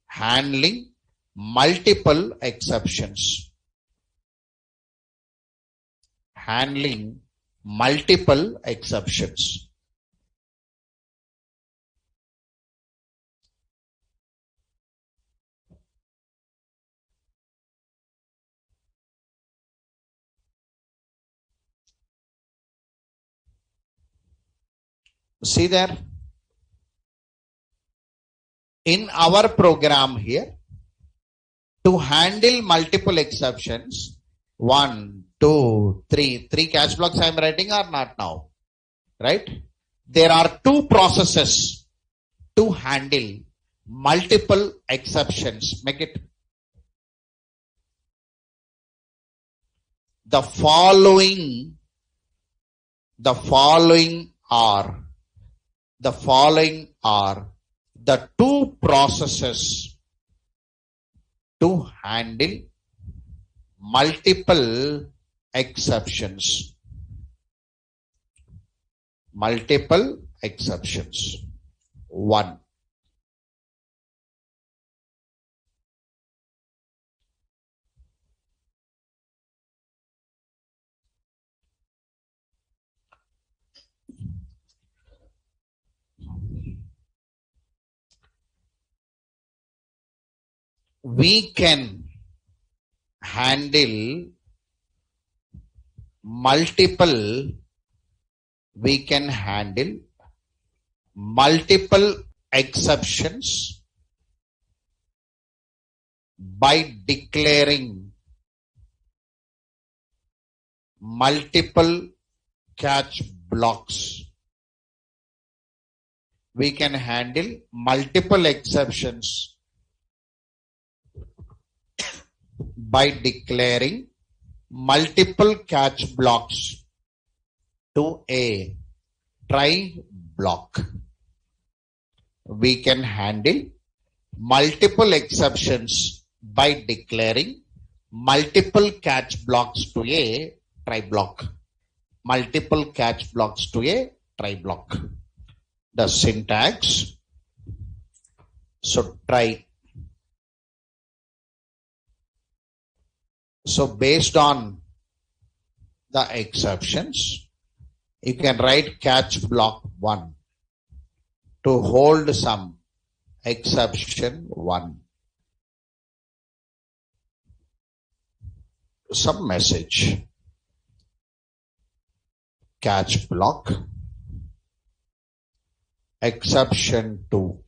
Handling multiple exceptions. Handling multiple exceptions. See there, in our program here, to handle multiple exceptions, 1, 2, 3 catch blocks I am writing or not now, right? There are 2 processes to handle multiple exceptions. Make it the following are the 2 processes to handle multiple exceptions. Multiple exceptions. 1. We can handle multiple exceptions by declaring multiple catch blocks. We can handle multiple exceptions by declaring multiple catch blocks to a try block. We can handle multiple exceptions by declaring multiple catch blocks to a try block. Multiple catch blocks to a try block. The syntax. So try. So based on the exceptions, you can write catch block 1 to hold some exception 1. Some message. Catch block exception 2.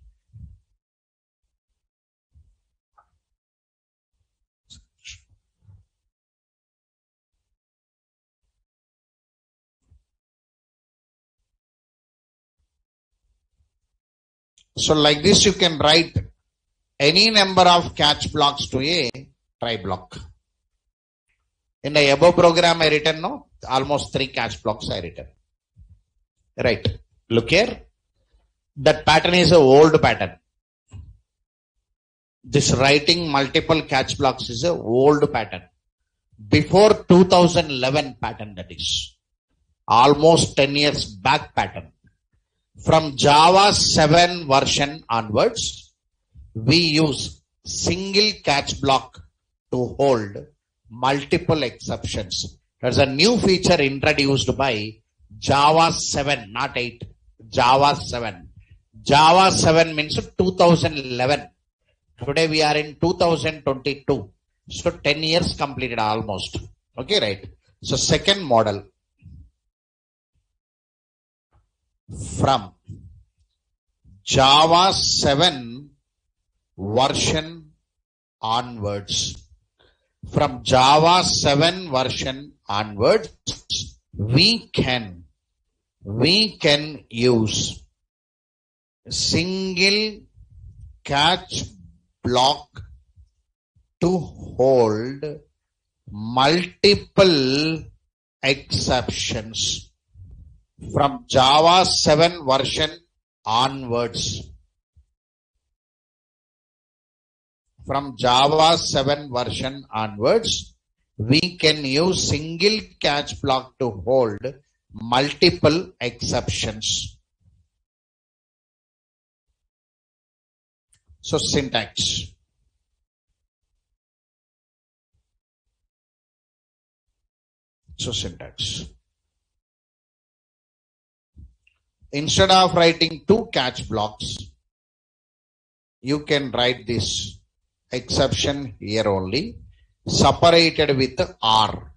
So like this, you can write any number of catch blocks to a try block. In the above program I written, no, almost 3 catch blocks I written. Right. Look here. That pattern is an old pattern. This writing multiple catch blocks is an old pattern. before 2011 pattern, that is almost 10 years back pattern. From Java 7 version onwards, we use single catch block to hold multiple exceptions. There's a new feature introduced by Java 7, not 8, Java 7. Java 7 means 2011. Today we are in 2022. So 10 years completed almost. Okay, right. So second model. From Java 7 version onwards. From Java 7 version onwards, we can use single catch block to hold multiple exceptions. From Java 7 version onwards. From Java 7 version onwards, we can use single catch block to hold multiple exceptions. So syntax. Instead of writing two catch blocks, you can write this exception here only, separated with R.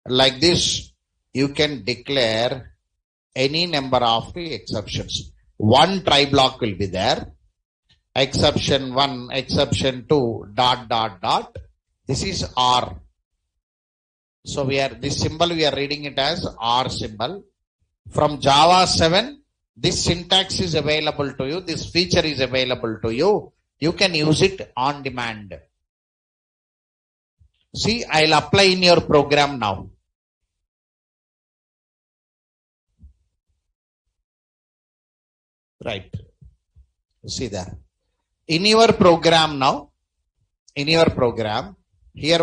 Like this, you can declare any number of exceptions. One try block will be there. Exception 1, exception 2, ... This is R. So this symbol we are reading it as R symbol. From Java 7, this syntax is available to you. This feature is available to you. You can use it on demand. See, I'll apply in your program now. Right. See there. In your program now, here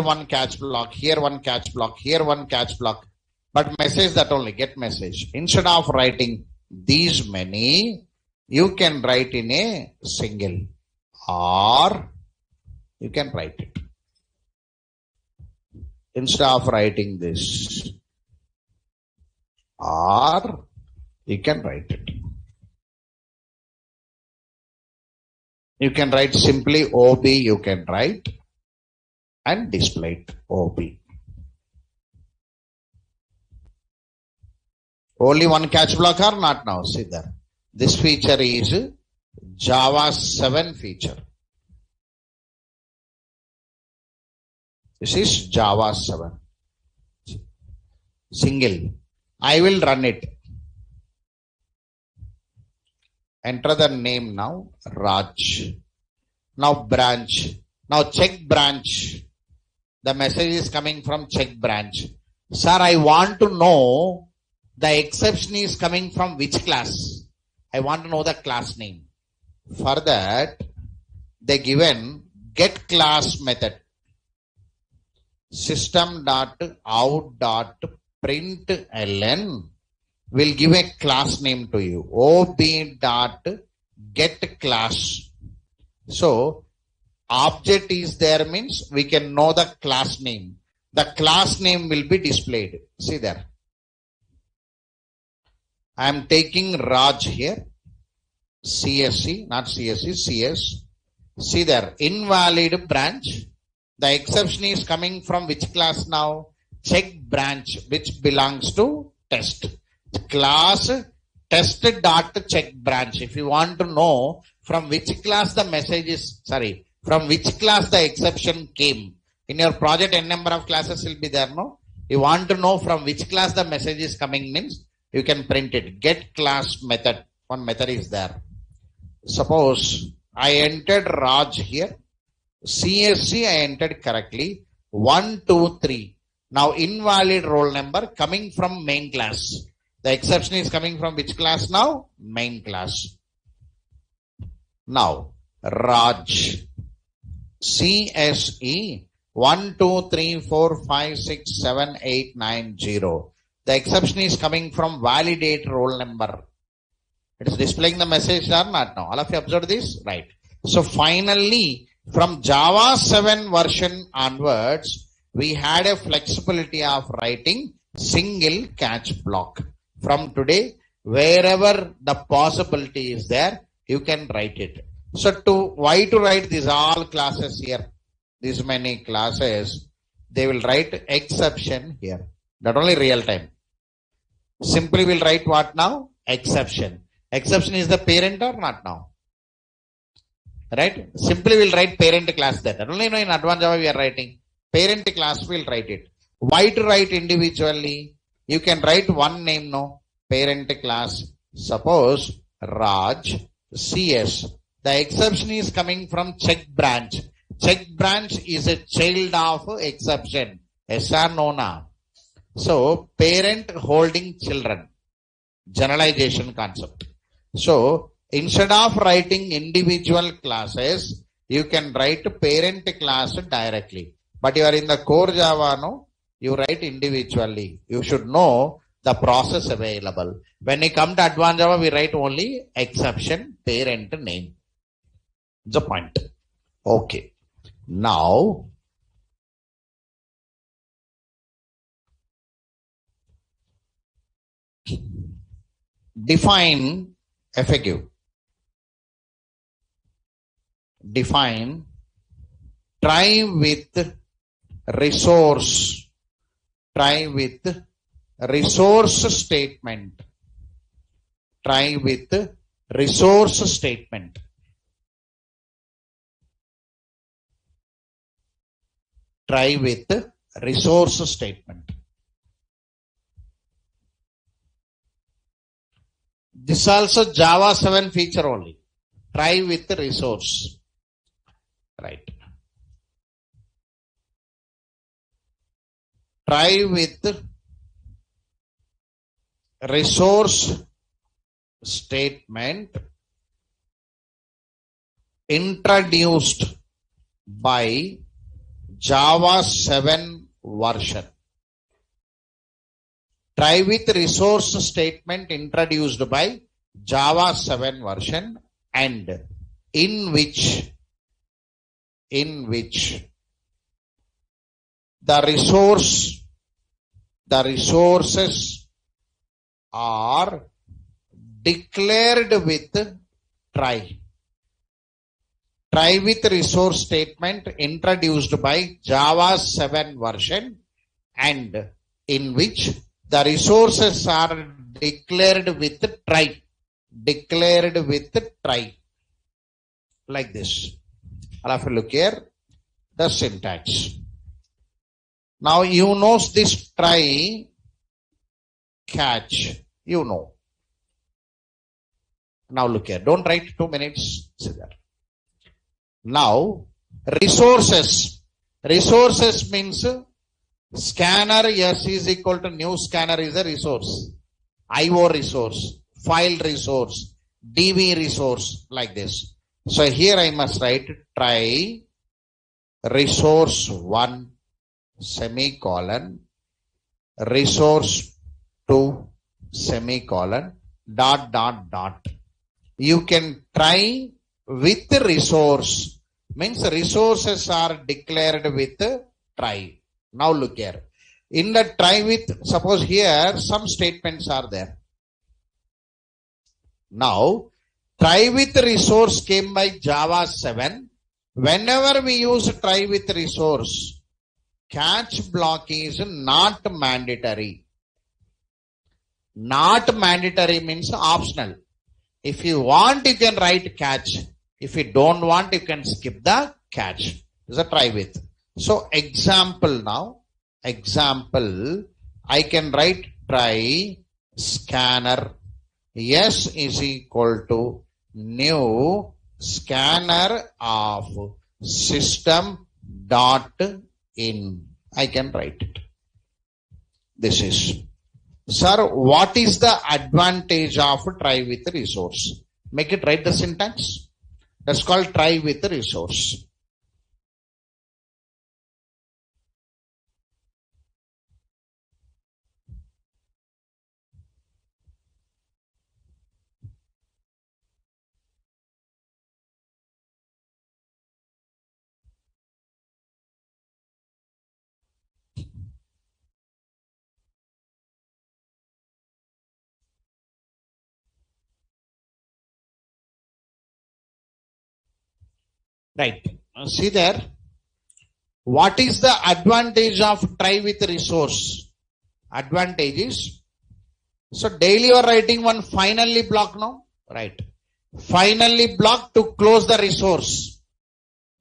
one catch block, here one catch block, here one catch block. But message that only, get message. Instead of writing these many, you can write in a single, or you can write it. Instead of writing this, or you can write it. You can write simply OB, you can write and display it OB. Only one catch block or not now? See there. This feature is Java 7 feature. This is Java 7. Single. I will run it. Enter the name now, Raj. Now branch. Now check branch. The message is coming from check branch. Sir, I want to know the exception is coming from which class. I want to know the class name. For that, they given get class method. System.out.println will give a class name to you. ob.getClass. So, object is there means we can know the class name. The class name will be displayed. See there. I am taking Raj here. CSC, not CSC, CS. See there. Invalid branch. The exception is coming from which class now? Check branch, which belongs to test. Class test.check branch. If you want to know from which class the message is, from which class the exception came. In your project, n number of classes will be there, no? You want to know from which class the message is coming means you can print it. Get class method. One method is there. Suppose I entered Raj here. CSC I entered correctly. 1, 2, 3. Now invalid roll number coming from main class. The exception is coming from which class now? Main class. Now Raj. CSE 1, 2, 3, 4, 5, 6, 7, 8, 9, 0. The exception is coming from validate roll number. It is displaying the message or not now. All of you observed this? Right. So finally, from Java 7 version onwards, we had a flexibility of writing single catch block. From today, wherever the possibility is there, you can write it. So why to write these all classes here? These many classes, they will write exception here. Not only real time. Simply will write what now? Exception. Exception is the parent or not now? Right? Simply will write parent class there. Not only in advanced Java we are writing. Parent class will write it. Why to write individually? You can write one name no. Parent class. Suppose Raj CS. The exception is coming from check branch. Check branch is a child of exception. Yes or no now? So parent holding children. Generalization concept. So instead of writing individual classes, you can write parent class directly. But you are in the core Java, no? You write individually. You should know the process available. When you come to advanced Java, we write only exception, parent name. The point. Okay. Now, define FAQ. Define try with resource. Try with resource statement. Try with resource statement. Try with resource statement. This also Java 7 feature only. Try with resource. Right. Try with resource statement introduced by Java 7 version. Try with resource statement introduced by Java 7 version and in which the resources are declared with try. Try with resource statement introduced by Java 7 version and in which the resources are declared with try. Declared with try. Like this. I'll have to look here. The syntax. Now you know this try catch. You know. Now look here. Don't write 2 minutes. See there. Now, resources. Resources means scanner yes is equal to new scanner is a resource. IO resource, file resource, DB resource like this. So here I must write try resource 1 semicolon resource 2 semicolon dot. You can try with resource. Means resources are declared with try. Now look here. In the try with, suppose here some statements are there. Now, try with resource came by Java 7. Whenever we use try with resource, catch block is not mandatory. Not mandatory means optional. If you want, you can write catch. If you don't want, you can skip the catch. This is a try with. So example now. Example. I can write try scanner. Yes is equal to new scanner of system dot in. I can write it. This is. Sir, what is the advantage of try with resource? Make it write the syntax. That's called try with resource. Right. See there. What is the advantage of try with resource? Advantage is, so daily you are writing one finally block now. Right. Finally block to close the resource.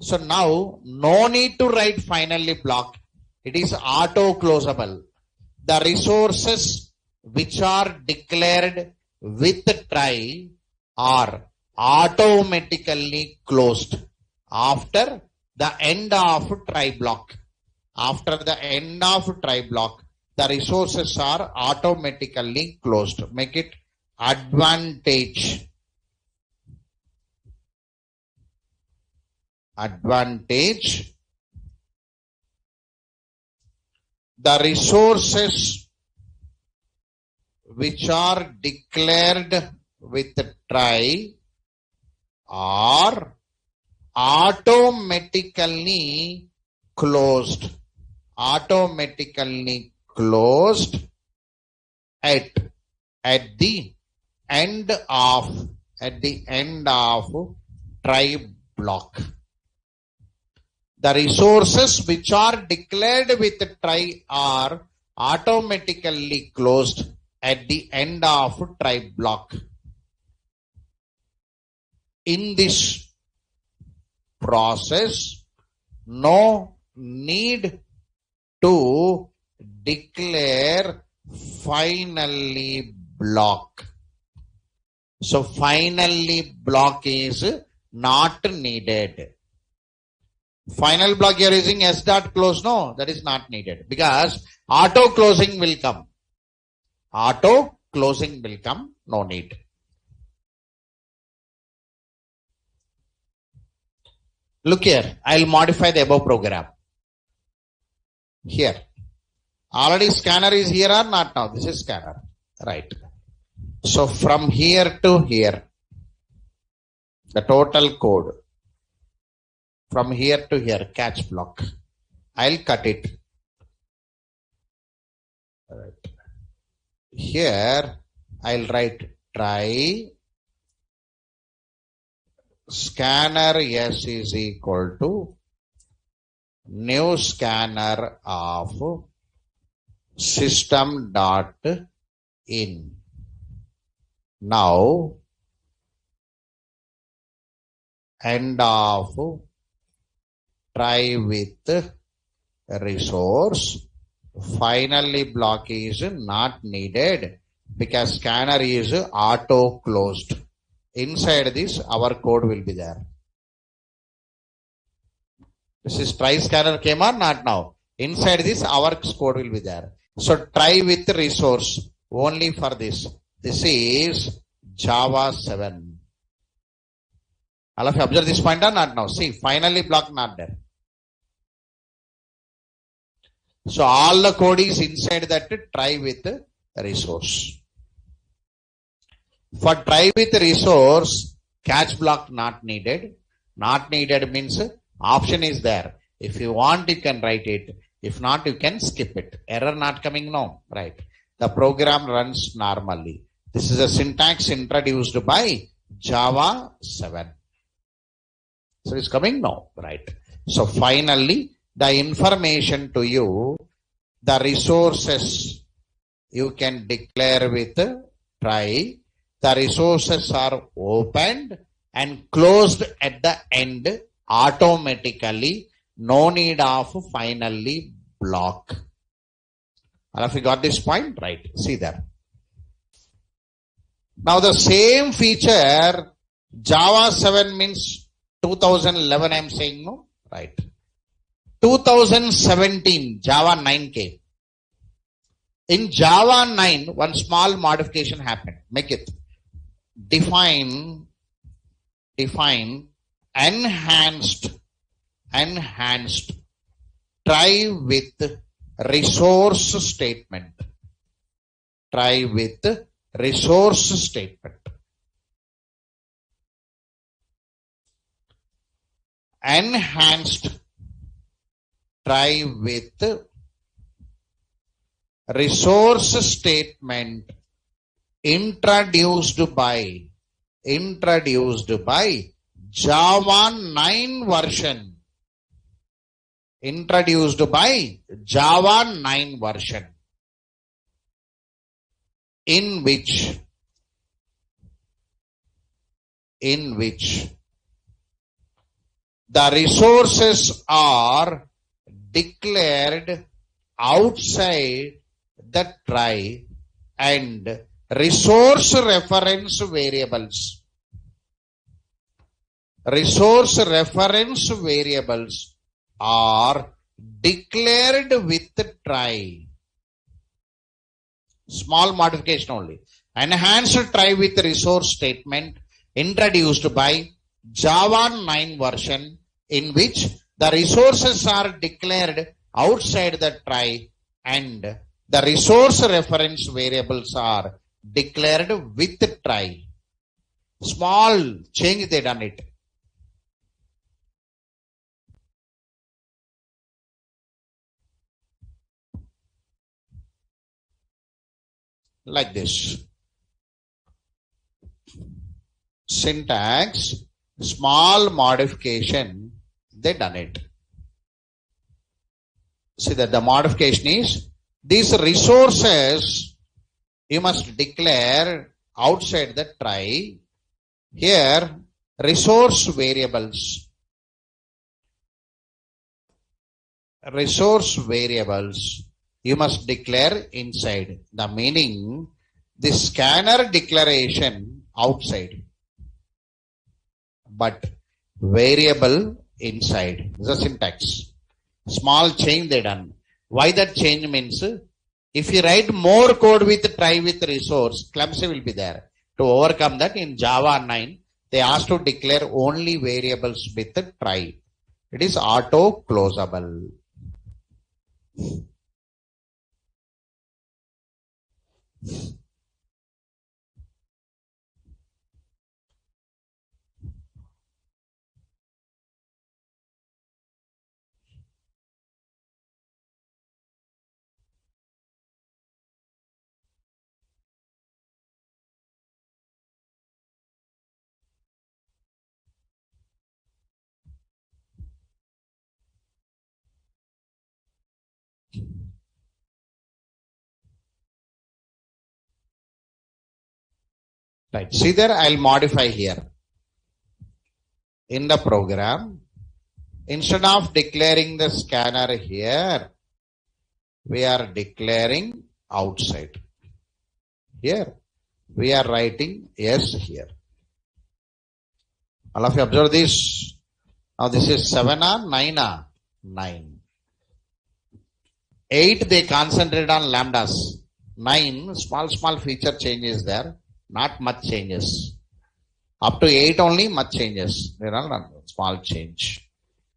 So now no need to write finally block. It is auto closable. The resources which are declared with try are automatically closed after the end of try block. After the end of try block, the resources are automatically closed. Make it advantage. Advantage. The resources which are declared with try are automatically closed. Automatically closed at the end of try block. The resources which are declared with try are automatically closed at the end of try block. In this process, no need to declare finally block. So finally block is not needed. Final block you are using S dot close. No, that is not needed because auto closing will come. Auto closing will come. No need. Look here. I'll modify the above program. Here. Already scanner is here or not now? This is scanner. Right. So from here to here, the total code. From here to here, catch block. I'll cut it. Right. Here, I'll write try scanner S is equal to new scanner of system dot in. Now, end of try with resource. Finally block is not needed because scanner is auto closed. Inside this our code will be there. This is try scanner came or not now. Inside this our code will be there. So try with resource only for this. This is Java 7. All of you observe this point or not now? See, finally block not there. So all the code is inside that try with resource. For try with resource, catch block not needed. Not needed means option is there. If you want, you can write it. If not, you can skip it. Error not coming, no. Right. The program runs normally. This is a syntax introduced by Java 7. So it's coming now. Right. So finally, the information to you, the resources you can declare with try. The resources are opened and closed at the end automatically. No need of finally block. All of you got this point? Right. See there. Now the same feature, Java 7 means 2011 I am saying, no? Right. 2017, Java 9 came. In Java 9, one small modification happened. Make it define enhanced, try with resource statement, try with resource statement. Enhanced, try with resource statement introduced by Java 9 version. Introduced by Java 9 version, in which the resources are declared outside the trie and resource reference variables. Resource reference variables are declared with trie. Small modification only. Enhanced try with resource statement introduced by Java 9 version, in which the resources are declared outside the try and the resource reference variables are declared with try. Small change they done it. Like this. Syntax, small modification, they done it. See that the modification is, these resources you must declare outside the try. Here, resource variables you must declare inside. The meaning, the scanner declaration outside, but variable inside. This is the syntax. Small change they done. Why that change means, if you write more code with try with resource, clumsy will be there. To overcome that, in Java 9, they asked to declare only variables with try. It is auto closable. Right. See there, I'll modify here. In the program, instead of declaring the scanner here, we are declaring outside. Here, we are writing yes here. All of you observe this. Now this is 7 or 9 or 9. 8 they concentrate on lambdas. 9 small feature changes there. Not much changes. Up to 8 only much changes. There are not small change.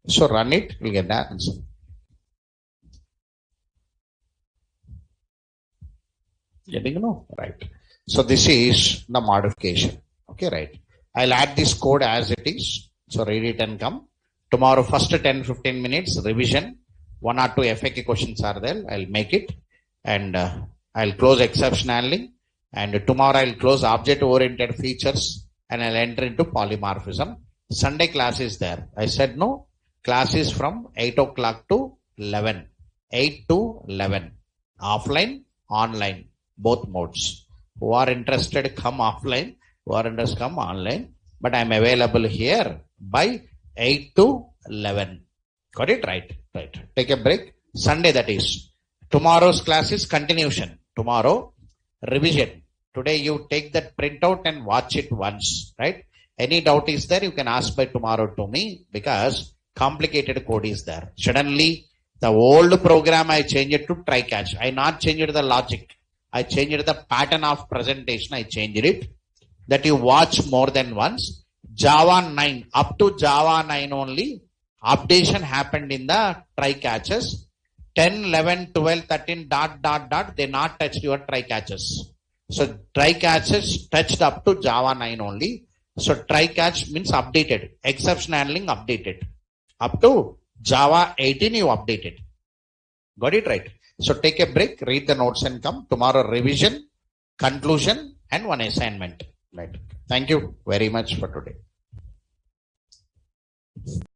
So run it, we'll get that answer. Getting know? Right. So this is the modification. Okay, right. I'll add this code as it is. So read it and come. Tomorrow first 10-15 minutes revision. 1 or 2 FAQ questions are there. I'll make it. And I'll close exception handling. And tomorrow I'll close object-oriented features and I'll enter into polymorphism. Sunday class is there. I said no. Class is from 8 o'clock to 11. 8 to 11. Offline, online, both modes. Who are interested, come offline. Who are interested, come online. But I'm available here by 8 to 11. Got it? Right. Right. Take a break. Sunday, that is. Tomorrow's class is continuation. Tomorrow, revision. Today you take that printout and watch it once, right? Any doubt is there, you can ask by tomorrow to me, because complicated code is there. Suddenly, the old program I changed it to try catch. I not changed the logic. I changed the pattern of presentation. I changed it that you watch more than once. Java 9, up to Java 9 only, updation happened in the try catches. 10, 11, 12, 13, they not touched your try catches. So try catches touched up to Java 9 only. So try catch means updated. Exception handling updated. Up to Java 18 you updated. Got it right? So take a break, read the notes and come. Tomorrow revision, conclusion and one assignment. Right. Thank you very much for today.